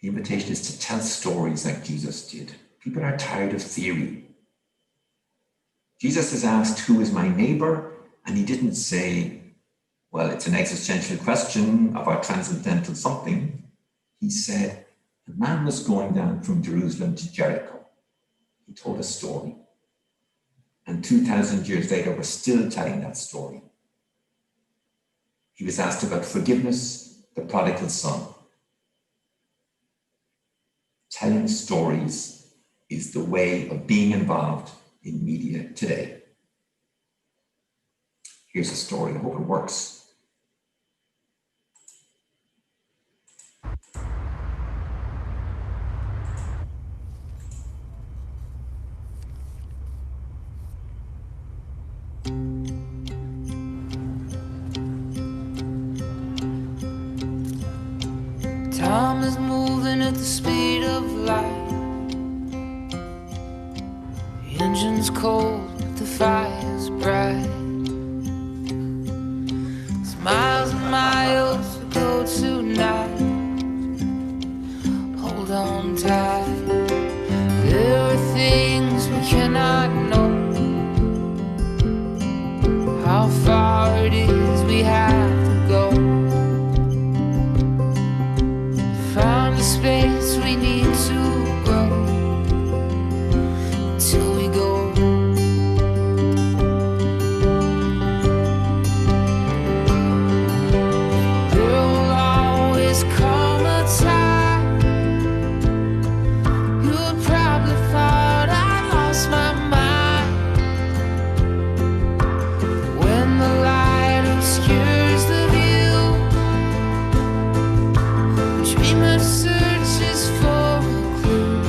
The invitation is to tell stories like Jesus did. People are tired of theory. Jesus is asked, who is my neighbor? And he didn't say, well, it's an existential question of our transcendental something. He said, a man was going down from Jerusalem to Jericho. He told a story. And 2,000 years later, we're still telling that story. He was asked about forgiveness. the prodigal son. Telling stories is the way of being involved in media today. Here's a story. I hope it works. Time is moving at the speed of light. The engine's cold, but the fire's bright. There's miles and miles to go tonight. Hold on tight. There are things we cannot know. How far it is we have to go. Find the space we need to grow till we go. There will always come a time you would probably thought I lost my mind. When the light obscures the view, dreamer searches for a clue,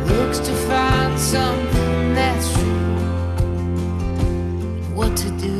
looks to find something that's true, and what to do.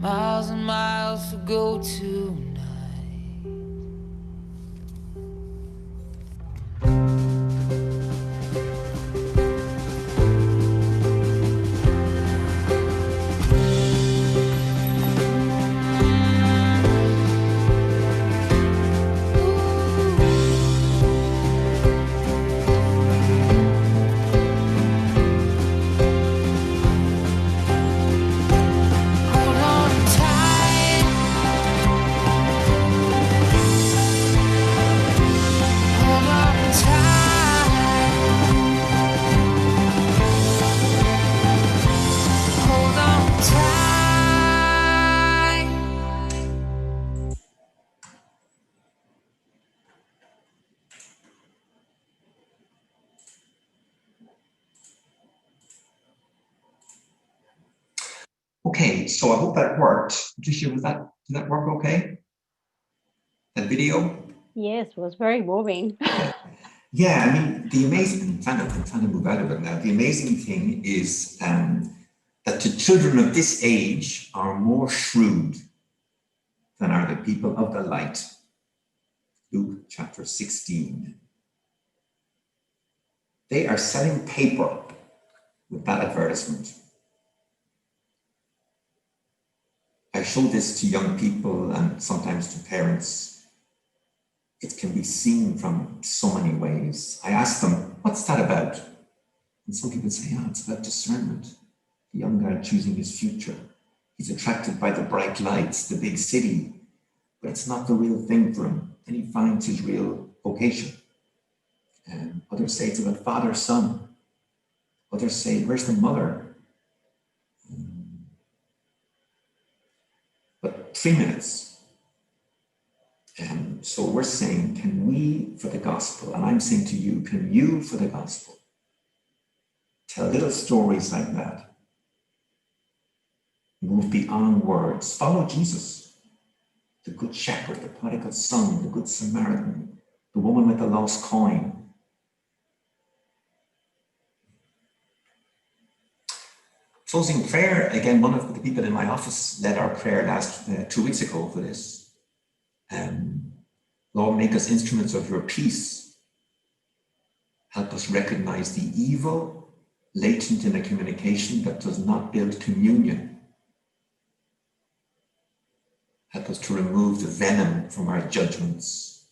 Miles and miles to go tonight. Hold on tight. Hold on tight. Hold on tight. Okay, so I hope that worked. Patricia, did that work okay? That video? Yes, it was very moving. Yeah, I mean, the amazing, I'm trying to move out of it now. The amazing thing is that the children of this age are more shrewd than are the people of the light. Luke chapter 16. They are selling paper with that advertisement. I show this to young people and sometimes to parents. It can be seen from so many ways. I ask them, what's that about? And some people say, oh, it's about discernment. The young guy choosing his future. He's attracted by the bright lights, the big city, but it's not the real thing for him. And he finds his real vocation. And others say it's about father, son. Others say, where's the mother? But 3 minutes. So we're saying, can we for the gospel, and I'm saying to you, can you for the gospel tell little stories like that? Move beyond words. Follow Jesus, the good shepherd, the prodigal son, the good Samaritan, the woman with the lost coin. Closing prayer, again, one of the people in my office led our prayer 2 weeks ago for this. Lord, make us instruments of your peace. Help us recognize the evil latent in a communication that does not build communion. Help us to remove the venom from our judgments.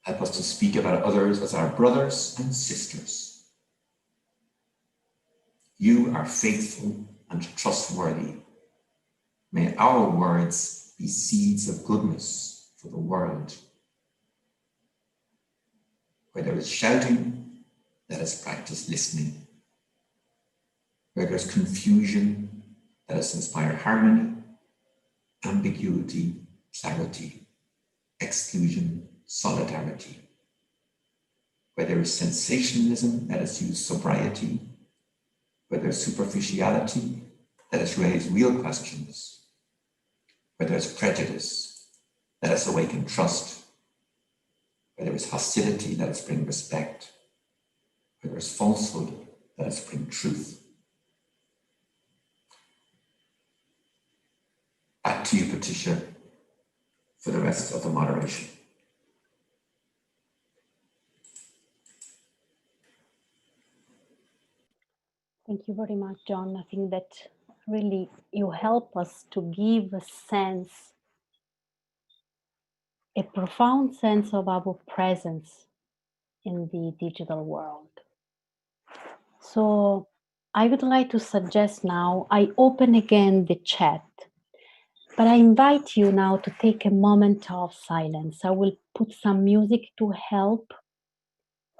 Help us to speak about others as our brothers and sisters. You are faithful and trustworthy. May our words be seeds of goodness for the world. Where there is shouting, let us practice listening. Where there's confusion, let us inspire harmony, ambiguity, clarity, exclusion, solidarity. Where there is sensationalism, let us use sobriety. Where there's superficiality, let us raise real questions. Where there's prejudice, let us awaken trust. Where there is hostility, let us bring respect. Where there is falsehood, let us bring truth. Back to you, Patricia, for the rest of the moderation. Thank you very much, John. I think that really you help us to give a sense, a profound sense of our presence in the digital world. So I would like to suggest now I open again the chat, but I invite you now to take a moment of silence. I will put some music to help.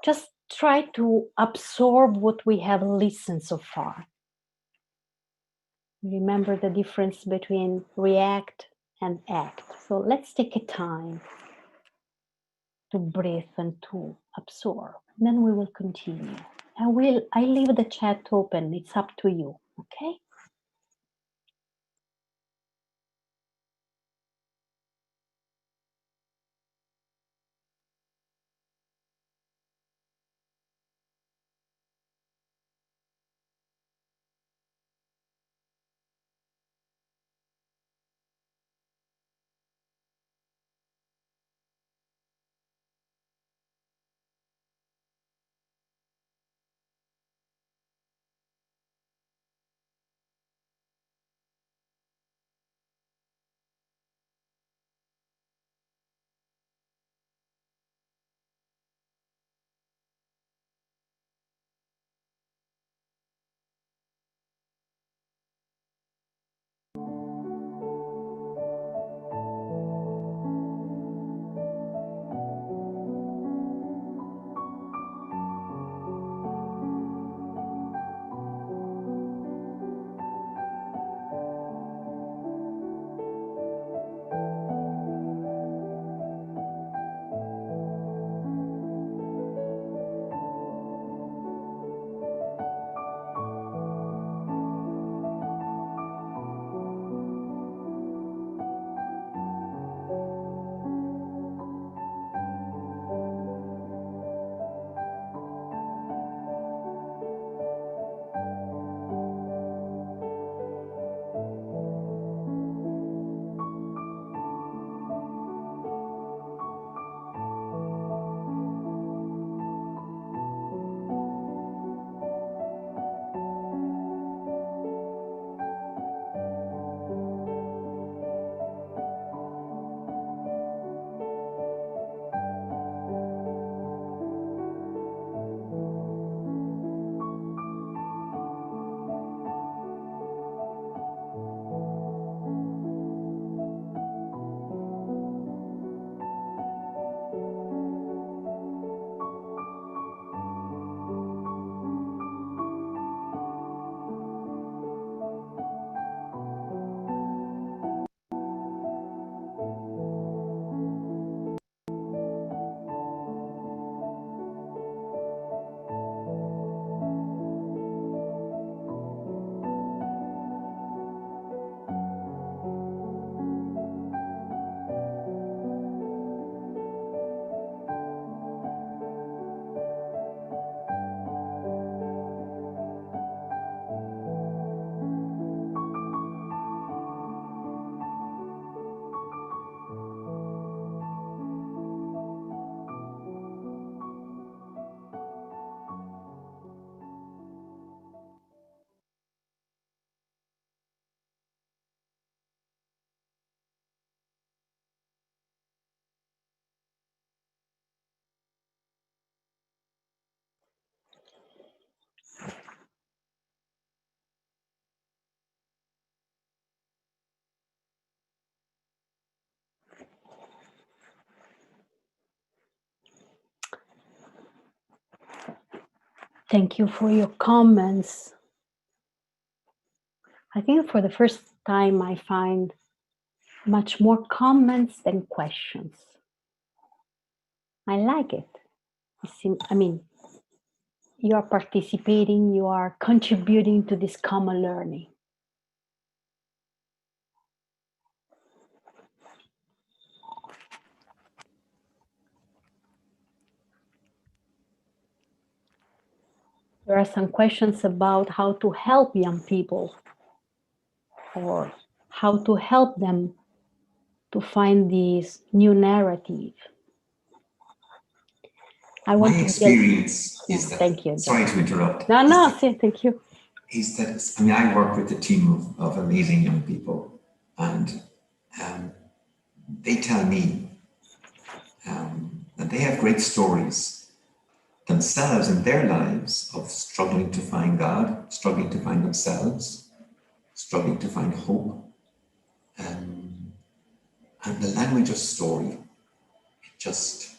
Just try to absorb what we have listened so far. Remember the difference between react and act. So let's take a time to breathe and to absorb. Then we will continue. I leave the chat open. It's up to you, okay? Thank you for your comments. I think for the first time I find much more comments than questions. I like it. You are participating, you are contributing to this common learning. There are some questions about how to help young people or how to help them to find this new narrative. My experience is that, thank you. sorry to interrupt. No, thank you. Is that, I work with a team of amazing young people, and they tell me that they have great stories themselves in their lives of struggling to find God, struggling to find themselves, struggling to find hope. And the language of story, it just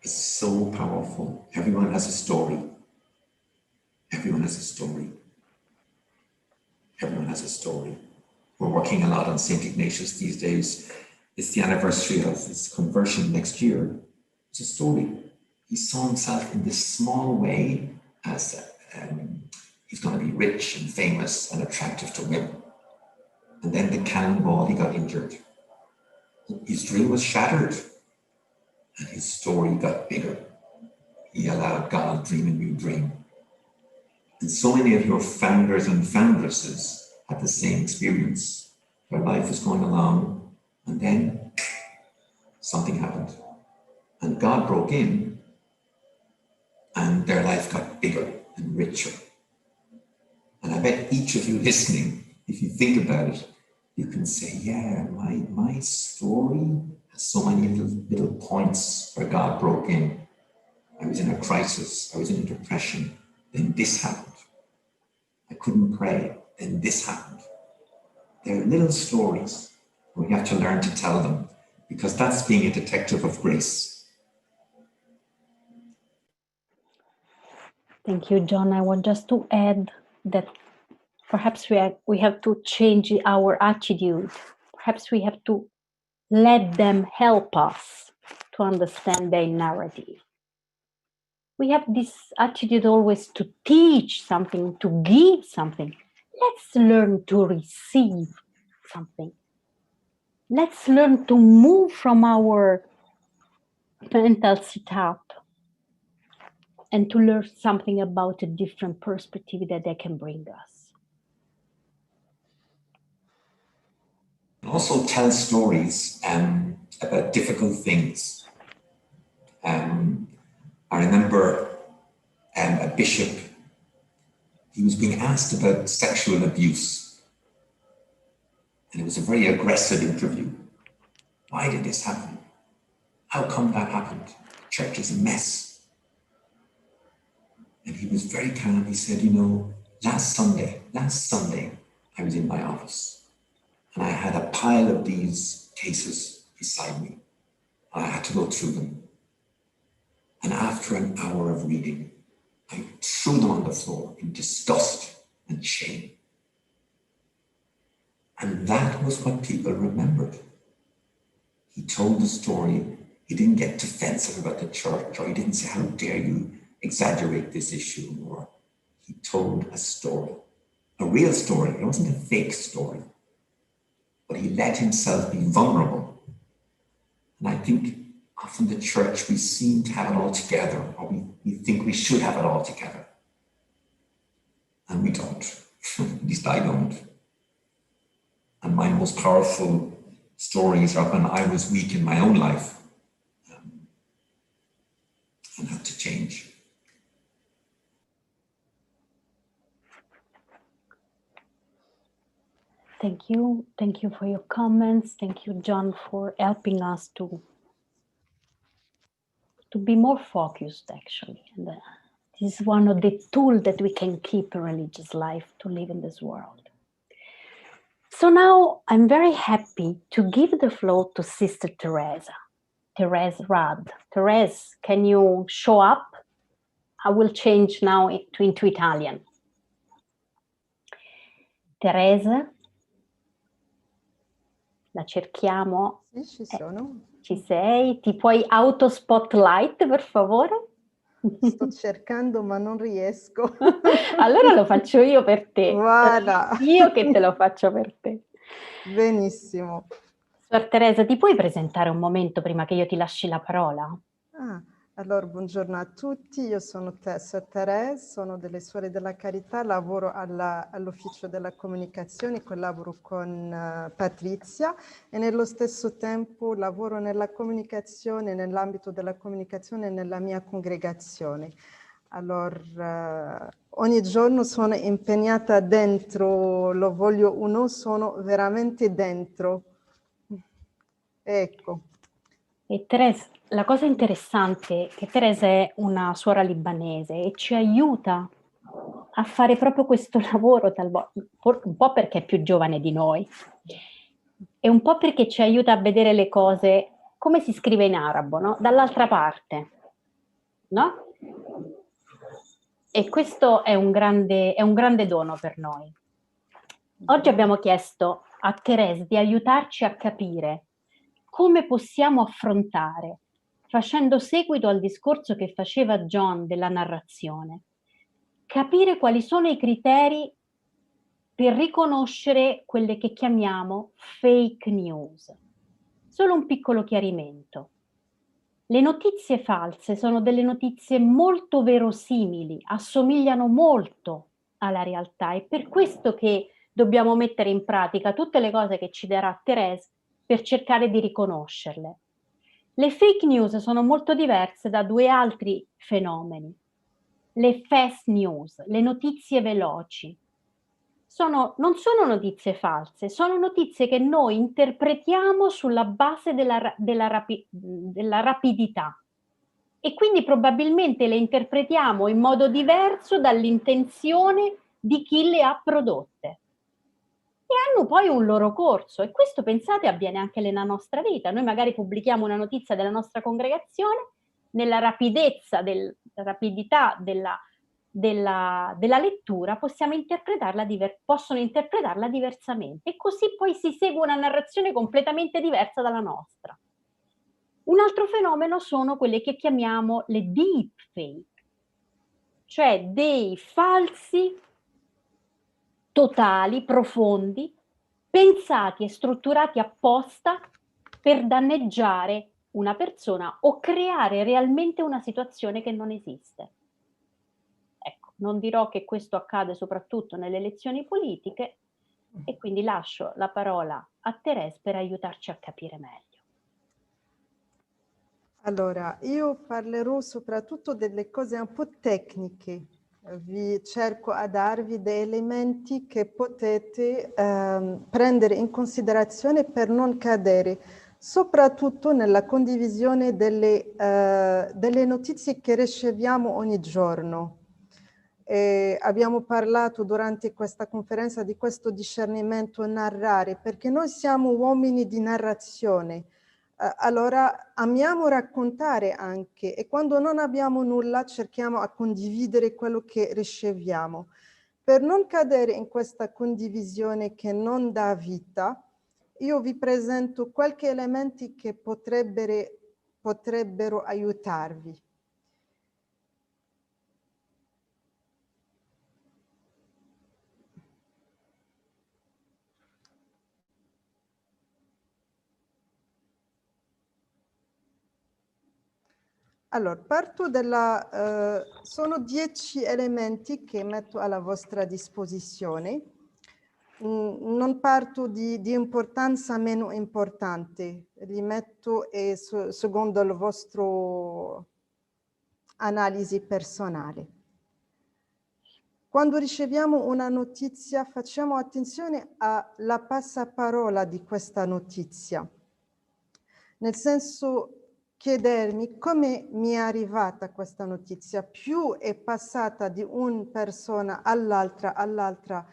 is so powerful. Everyone has a story. Everyone has a story. Everyone has a story. We're working a lot on St. Ignatius these days. It's the anniversary of his conversion next year. It's a story. He saw himself in this small way as he's going to be rich and famous and attractive to women. And then the cannonball, he got injured. His dream was shattered and his story got bigger. He allowed God to dream a new dream. And so many of your founders and foundresses had the same experience. Their life was going along and then something happened. And God broke in and their life got bigger and richer. And I bet each of you listening, if you think about it, you can say, yeah, my story has so many little points where God broke in. I was in a crisis, I was in a depression, then this happened. I couldn't pray, then this happened. They're little stories. We have to learn to tell them, because that's being a detective of grace. Thank you, John. I want just to add that perhaps we have to change our attitude. Perhaps we have to let them help us to understand their narrative. We have this attitude always to teach something, to give something. Let's learn to receive something. Let's learn to move from our mental setup and to learn something about a different perspective that they can bring us. Also tell stories about difficult things. I remember a bishop, he was being asked about sexual abuse. And it was a very aggressive interview. Why did this happen? How come that happened? The church is a mess. And he was very calm. He said, last Sunday, I was in my office and I had a pile of these cases beside me. I had to go through them. And after an hour of reading, I threw them on the floor in disgust and shame. And that was what people remembered. He told the story. He didn't get defensive about the church, or he didn't say, how dare you exaggerate this issue, or he told a story, a real story. It wasn't a fake story, but he let himself be vulnerable. And I think often the church, we seem to have it all together, or we think we should have it all together. And we don't. At least I don't. And my most powerful stories are when I was weak in my own life and had to change. Thank you. Thank you for your comments. Thank you, John, for helping us to be more focused, actually. And this is one of the tools that we can keep in religious life to live in this world. So now I'm very happy to give the floor to Sister Therese Rad. Therese, can you show up? I will change now into Italian. Teresa, la cerchiamo. Sì, ci sono. Ci sei? Ti puoi auto-spotlight, per favore? Sto cercando, ma non riesco. Allora lo faccio io per te. Voilà. Io che te lo faccio per te. Benissimo. Suor Teresa, ti puoi presentare un momento prima che io ti lasci la parola? Allora, buongiorno a tutti, io sono Suor Teresa, sono delle Suore della Carità, lavoro all'Ufficio della Comunicazione, collaboro con Patrizia e nello stesso tempo lavoro nella comunicazione, nell'ambito della comunicazione nella mia congregazione. Allora, ogni giorno sono impegnata dentro, lo voglio uno, sono veramente dentro. Ecco. E Teresa, la cosa interessante è che Teresa è una suora libanese e ci aiuta a fare proprio questo lavoro, un po' perché è più giovane di noi e un po' perché ci aiuta a vedere le cose come si scrive in arabo, no? Dall'altra parte, no? E questo è un grande dono per noi. Oggi abbiamo chiesto a Teresa di aiutarci a capire come possiamo affrontare, facendo seguito al discorso che faceva John della narrazione, capire quali sono i criteri per riconoscere quelle che chiamiamo fake news. Solo un piccolo chiarimento. Le notizie false sono delle notizie molto verosimili, assomigliano molto alla realtà, è per questo che dobbiamo mettere in pratica tutte le cose che ci darà Teresa per cercare di riconoscerle. Le fake news sono molto diverse da due altri fenomeni. Le fast news, le notizie veloci, non sono notizie false, sono notizie che noi interpretiamo sulla base della rapidità e quindi probabilmente le interpretiamo in modo diverso dall'intenzione di chi le ha prodotte. E hanno poi un loro corso e questo, pensate, avviene anche nella nostra vita. Noi magari pubblichiamo una notizia della nostra congregazione, nella rapidità della lettura possono interpretarla diversamente e così poi si segue una narrazione completamente diversa dalla nostra. Un altro fenomeno sono quelle che chiamiamo le deep fake, cioè dei falsi totali, profondi, pensati e strutturati apposta per danneggiare una persona o creare realmente una situazione che non esiste. Ecco, non dirò che questo accade soprattutto nelle elezioni politiche e quindi lascio la parola a Teresa per aiutarci a capire meglio. Allora, io parlerò soprattutto delle cose un po' tecniche. Vi cerco a darvi dei elementi che potete prendere in considerazione per non cadere, soprattutto nella condivisione delle notizie che riceviamo ogni giorno. Abbiamo parlato durante questa conferenza di questo discernimento narrare, perché noi siamo uomini di narrazione. Allora amiamo raccontare anche e quando non abbiamo nulla cerchiamo a condividere quello che riceviamo. Per non cadere in questa condivisione che non dà vita, io vi presento qualche elementi che potrebbero aiutarvi. Allora, sono 10 elementi che metto alla vostra disposizione. Non parto di importanza meno importante, li metto secondo la vostra analisi personale. Quando riceviamo una notizia, facciamo attenzione alla passaparola di questa notizia, nel senso chiedermi come mi è arrivata questa notizia. Più è passata di una persona all'altra,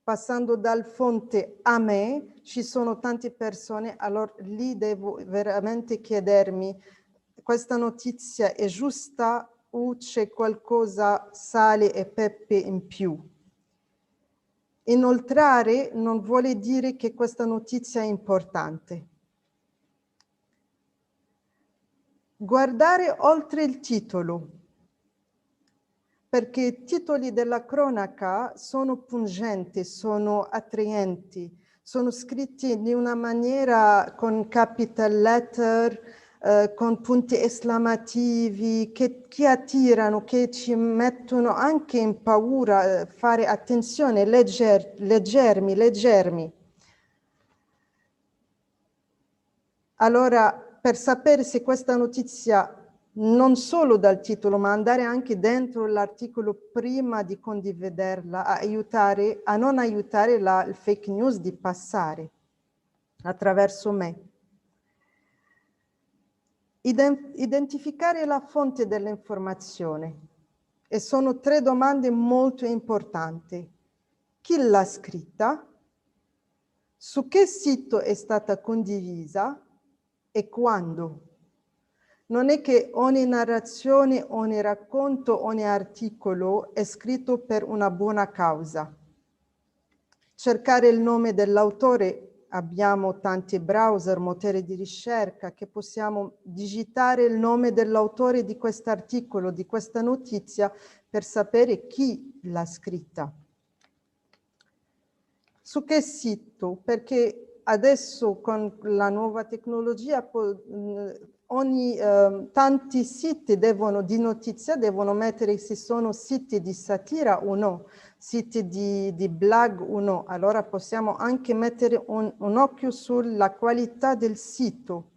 passando dal fonte a me, ci sono tante persone, allora lì devo veramente chiedermi, questa notizia è giusta o c'è qualcosa sale e pepe in più. Inoltrare non vuole dire che questa notizia è importante. Guardare oltre il titolo, perché i titoli della cronaca sono pungenti, sono attraenti, sono scritti in una maniera con capital letter, con punti esclamativi che attirano, che ci mettono anche in paura, fare attenzione, leggermi. Allora, per sapere se questa notizia, non solo dal titolo, ma andare anche dentro l'articolo prima di condividerla, a non aiutare il fake news di passare attraverso me. Identificare la fonte dell'informazione. E sono 3 domande molto importanti. Chi l'ha scritta? Su che sito è stata condivisa? E quando? Non è che ogni narrazione, ogni racconto, ogni articolo è scritto per una buona causa. Cercare il nome dell'autore. Abbiamo tanti browser, motori di ricerca, che possiamo digitare il nome dell'autore di quest'articolo, di questa notizia, per sapere chi l'ha scritta. Su che sito? Perché adesso con la nuova tecnologia tanti siti di notizia devono mettere se sono siti di satira o no, siti di blog o no. Allora possiamo anche mettere un occhio sulla qualità del sito.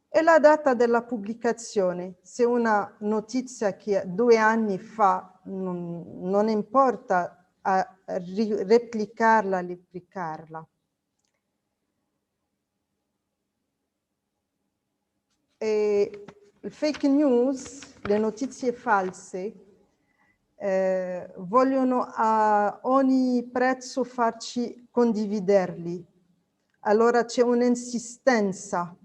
E la data della pubblicazione. Se una notizia che 2 anni fa non importa a replicarla. E il fake news, le notizie false, vogliono a ogni prezzo farci condividerli. Allora c'è un'insistenza.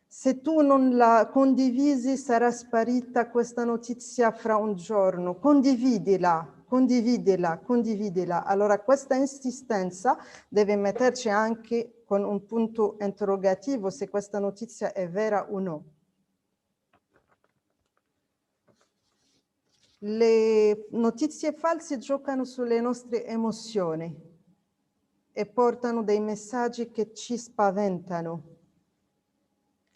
Se tu non la condivisi sarà sparita questa notizia fra un giorno. Condividila. Allora questa insistenza deve metterci anche con un punto interrogativo se questa notizia è vera o no. Le notizie false giocano sulle nostre emozioni e portano dei messaggi che ci spaventano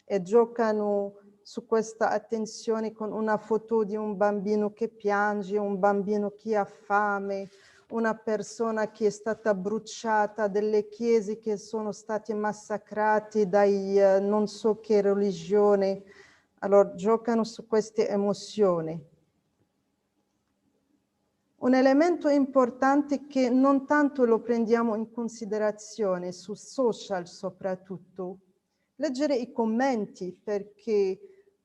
e giocano su questa attenzione con una foto di un bambino che piange, un bambino che ha fame, una persona che è stata bruciata, delle chiese che sono state massacrate dai non so che religione. Allora giocano su queste emozioni. Un elemento importante che non tanto lo prendiamo in considerazione, su social soprattutto, leggere i commenti, perché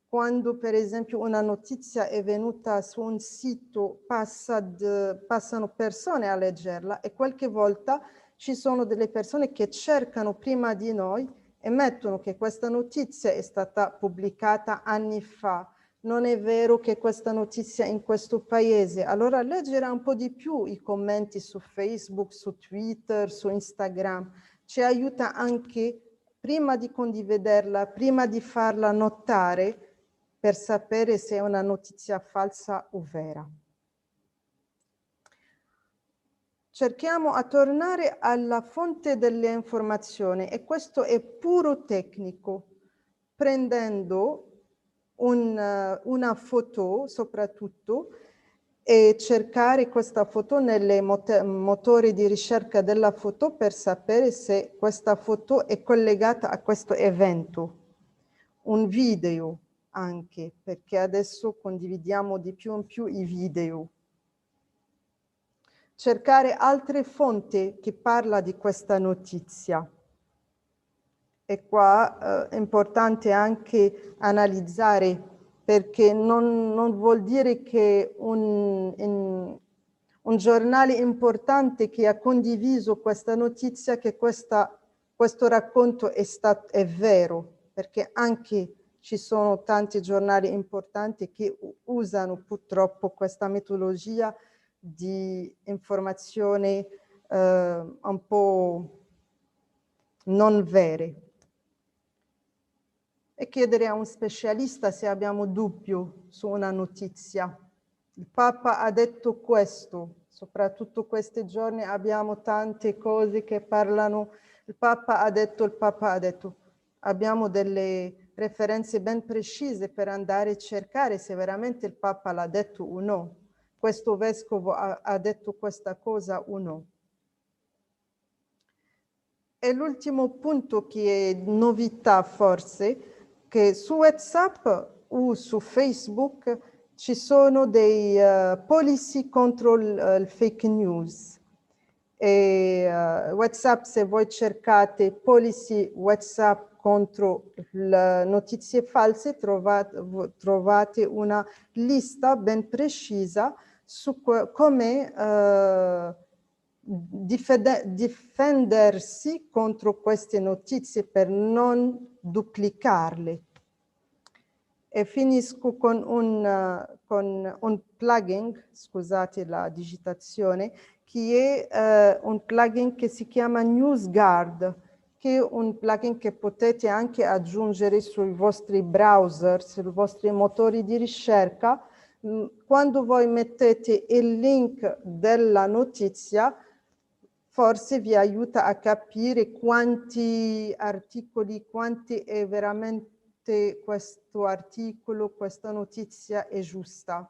quando per esempio una notizia è venuta su un sito passano persone a leggerla e qualche volta ci sono delle persone che cercano prima di noi e mettono che questa notizia è stata pubblicata anni fa. Non è vero che questa notizia è in questo paese. Allora leggere un po' di più i commenti su Facebook, su Twitter, su Instagram ci aiuta anche prima di condividerla, prima di farla notare, per sapere se è una notizia falsa o vera. Cerchiamo a tornare alla fonte delle informazioni e questo è puro tecnico, prendendo una foto soprattutto e cercare questa foto nelle motori di ricerca della foto per sapere se questa foto è collegata a questo evento. Un video anche, perché adesso condividiamo di più in più i video. Cercare altre fonti che parla di questa notizia. E qua è importante anche analizzare, perché non vuol dire che un giornale importante che ha condiviso questa notizia, che questo racconto è vero, perché anche ci sono tanti giornali importanti che usano purtroppo questa metodologia di informazione un po' non vere. E chiedere a un specialista se abbiamo dubbio su una notizia. Il Papa ha detto questo, soprattutto questi giorni abbiamo tante cose che parlano, il Papa ha detto, il Papa ha detto. Abbiamo delle referenze ben precise per andare a cercare se veramente il Papa l'ha detto o no. Questo vescovo ha detto questa cosa o no. E l'ultimo punto che è novità forse, che su WhatsApp o su Facebook ci sono dei policy contro il fake news. E WhatsApp, se voi cercate policy WhatsApp contro le notizie false, trovate una lista ben precisa su come difendersi contro queste notizie per non duplicarle. E finisco con un plugin, scusate la digitazione, che è un plugin che si chiama NewsGuard, che è un plugin che potete anche aggiungere sui vostri browser, sui vostri motori di ricerca. Quando voi mettete il link della notizia, forse vi aiuta a capire quanti articoli, quanti è veramente questo articolo, questa notizia è giusta.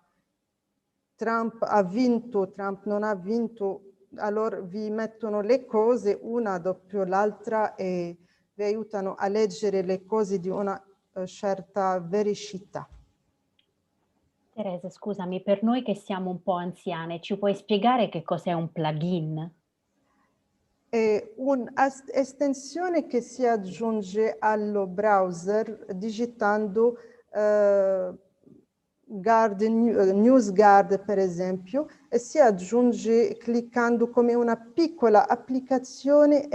Trump ha vinto, Trump non ha vinto, allora vi mettono le cose una dopo l'altra e vi aiutano a leggere le cose di una certa veracità. Teresa, scusami, per noi che siamo un po' anziane, ci puoi spiegare che cos'è un plugin? È un'estensione che si aggiunge allo browser digitando NewsGuard per esempio, e si aggiunge cliccando come una piccola applicazione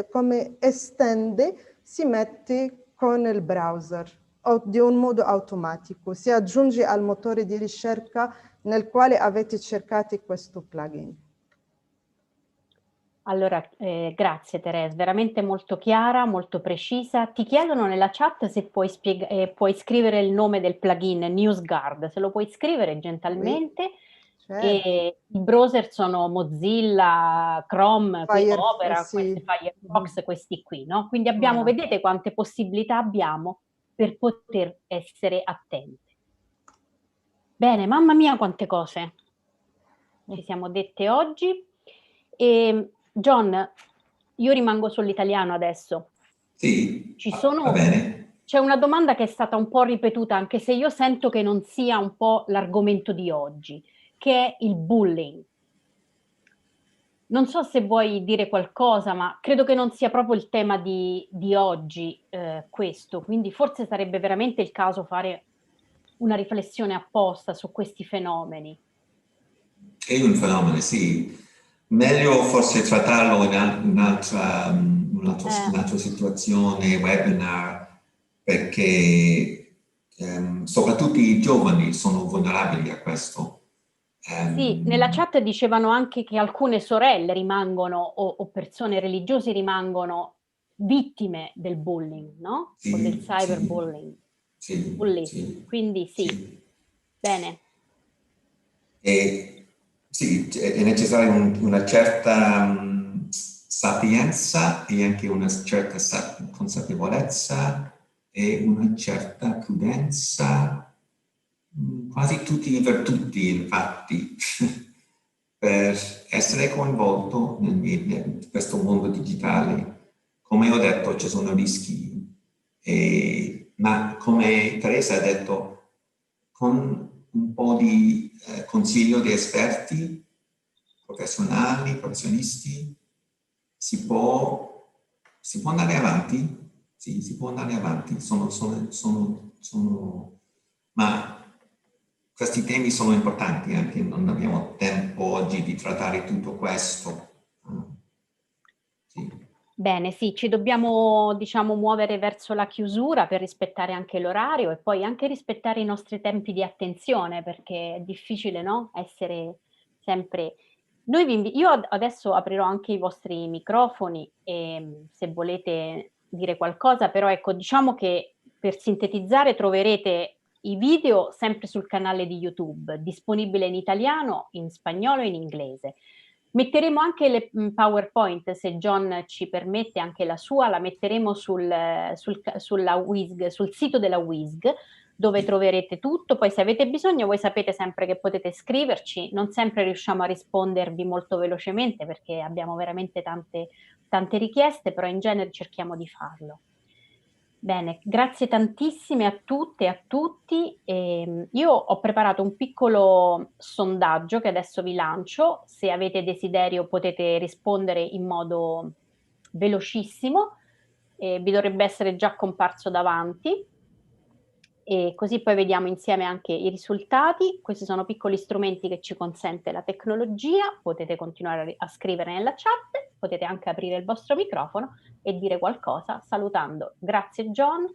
come estende, si mette con il browser o di un modo automatico. Si aggiunge al motore di ricerca nel quale avete cercato questo plugin. Allora, grazie Teresa, veramente molto chiara, molto precisa. Ti chiedono nella chat se puoi scrivere il nome del plugin NewsGuard, se lo puoi scrivere gentilmente. Certo. E i browser sono Mozilla, Chrome, Opera, sì. Firefox, questi qui, no? Quindi abbiamo, Voilà. vedete quante possibilità abbiamo per poter essere attenti. Bene, mamma mia quante cose ci siamo dette oggi. E John, io rimango sull'italiano adesso. Sì, Ci va sono, bene. c'è una domanda che è stata un po' ripetuta, anche se io sento che non sia un po' l'argomento di oggi, che è il bullying. Non so se vuoi dire qualcosa, ma credo che non sia proprio il tema di oggi questo, quindi forse sarebbe veramente il caso fare una riflessione apposta su questi fenomeni. È un fenomeno, sì. Meglio forse trattarlo in un'altra situazione, webinar, perché soprattutto i giovani sono vulnerabili a questo. Sì, nella chat dicevano anche che alcune sorelle rimangono o persone religiose rimangono vittime del bullying, no? Sì, O del cyberbullying. sì. Quindi sì. Bene. E sì, è necessaria una certa sapienza e anche una certa consapevolezza e una certa prudenza, quasi tutti i virtuti infatti, per essere coinvolto in questo mondo digitale. Come ho detto, ci sono rischi, ma come Teresa ha detto, con un po' di consiglio di esperti, professionisti, si può andare avanti. Sì, si può andare avanti. Ma questi temi sono importanti anche, non abbiamo tempo oggi di trattare tutto questo. Sì. Bene, sì, ci dobbiamo, diciamo, muovere verso la chiusura per rispettare anche l'orario e poi anche rispettare i nostri tempi di attenzione, perché è difficile, no? Essere sempre... Io adesso aprirò anche i vostri microfoni e se volete dire qualcosa, però ecco, diciamo che per sintetizzare troverete i video sempre sul canale di YouTube, disponibile in italiano, in spagnolo e in inglese. Metteremo anche le PowerPoint, se John ci permette, anche la sua, la metteremo sulla WISG, sul sito della WISG, dove troverete tutto. Poi se avete bisogno, voi sapete sempre che potete scriverci, non sempre riusciamo a rispondervi molto velocemente perché abbiamo veramente tante richieste, però in genere cerchiamo di farlo. Bene, grazie tantissime a tutte e a tutti. Io ho preparato un piccolo sondaggio che adesso vi lancio. Se avete desiderio potete rispondere in modo velocissimo. Vi dovrebbe essere già comparso davanti. E così poi vediamo insieme anche i risultati. Questi sono piccoli strumenti che ci consente la tecnologia. Potete continuare a scrivere nella chat, potete anche aprire il vostro microfono e dire qualcosa salutando. Grazie John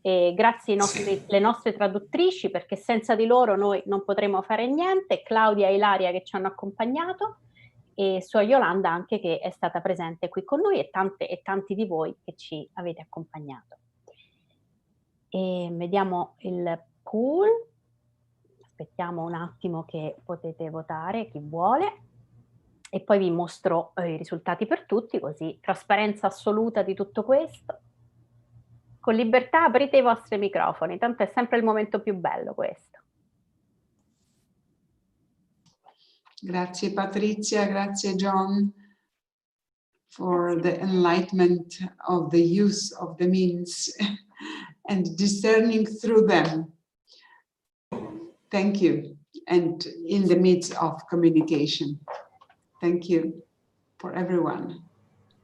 e grazie alle nostre traduttrici, perché senza di loro noi non potremo fare niente, Claudia e Ilaria che ci hanno accompagnato e Sua Yolanda anche che è stata presente qui con noi e tanti di voi che ci avete accompagnato. E vediamo il pool, aspettiamo un attimo che potete votare chi vuole e poi vi mostro i risultati per tutti, così trasparenza assoluta di tutto questo. Con libertà aprite i vostri microfoni, tanto è sempre il momento più bello questo. Grazie Patrizia, grazie John for the enlightenment of the use of the means and discerning through them. Thank you. And in the midst of communication. Thank you for everyone.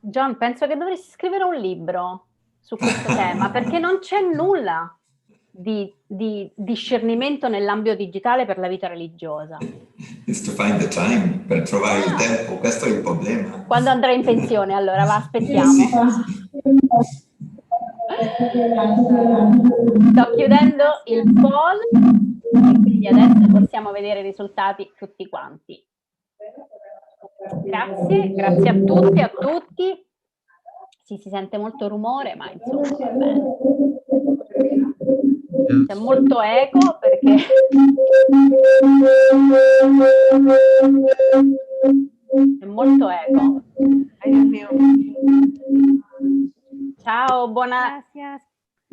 John, penso che dovresti scrivere un libro su questo tema, perché non c'è nulla di discernimento nell'ambito digitale per la vita religiosa. It's to find the time, per trovare il tempo, questo è il problema. Quando andrai in pensione, allora va, aspettiamo. Sì. Sto chiudendo il poll e quindi adesso possiamo vedere i risultati tutti quanti. Grazie a tutti, a tutti. Sì, si sente molto rumore, ma insomma va bene. C'è molto eco perché... C'è molto eco. Ai Dio mio. Ciao, buona...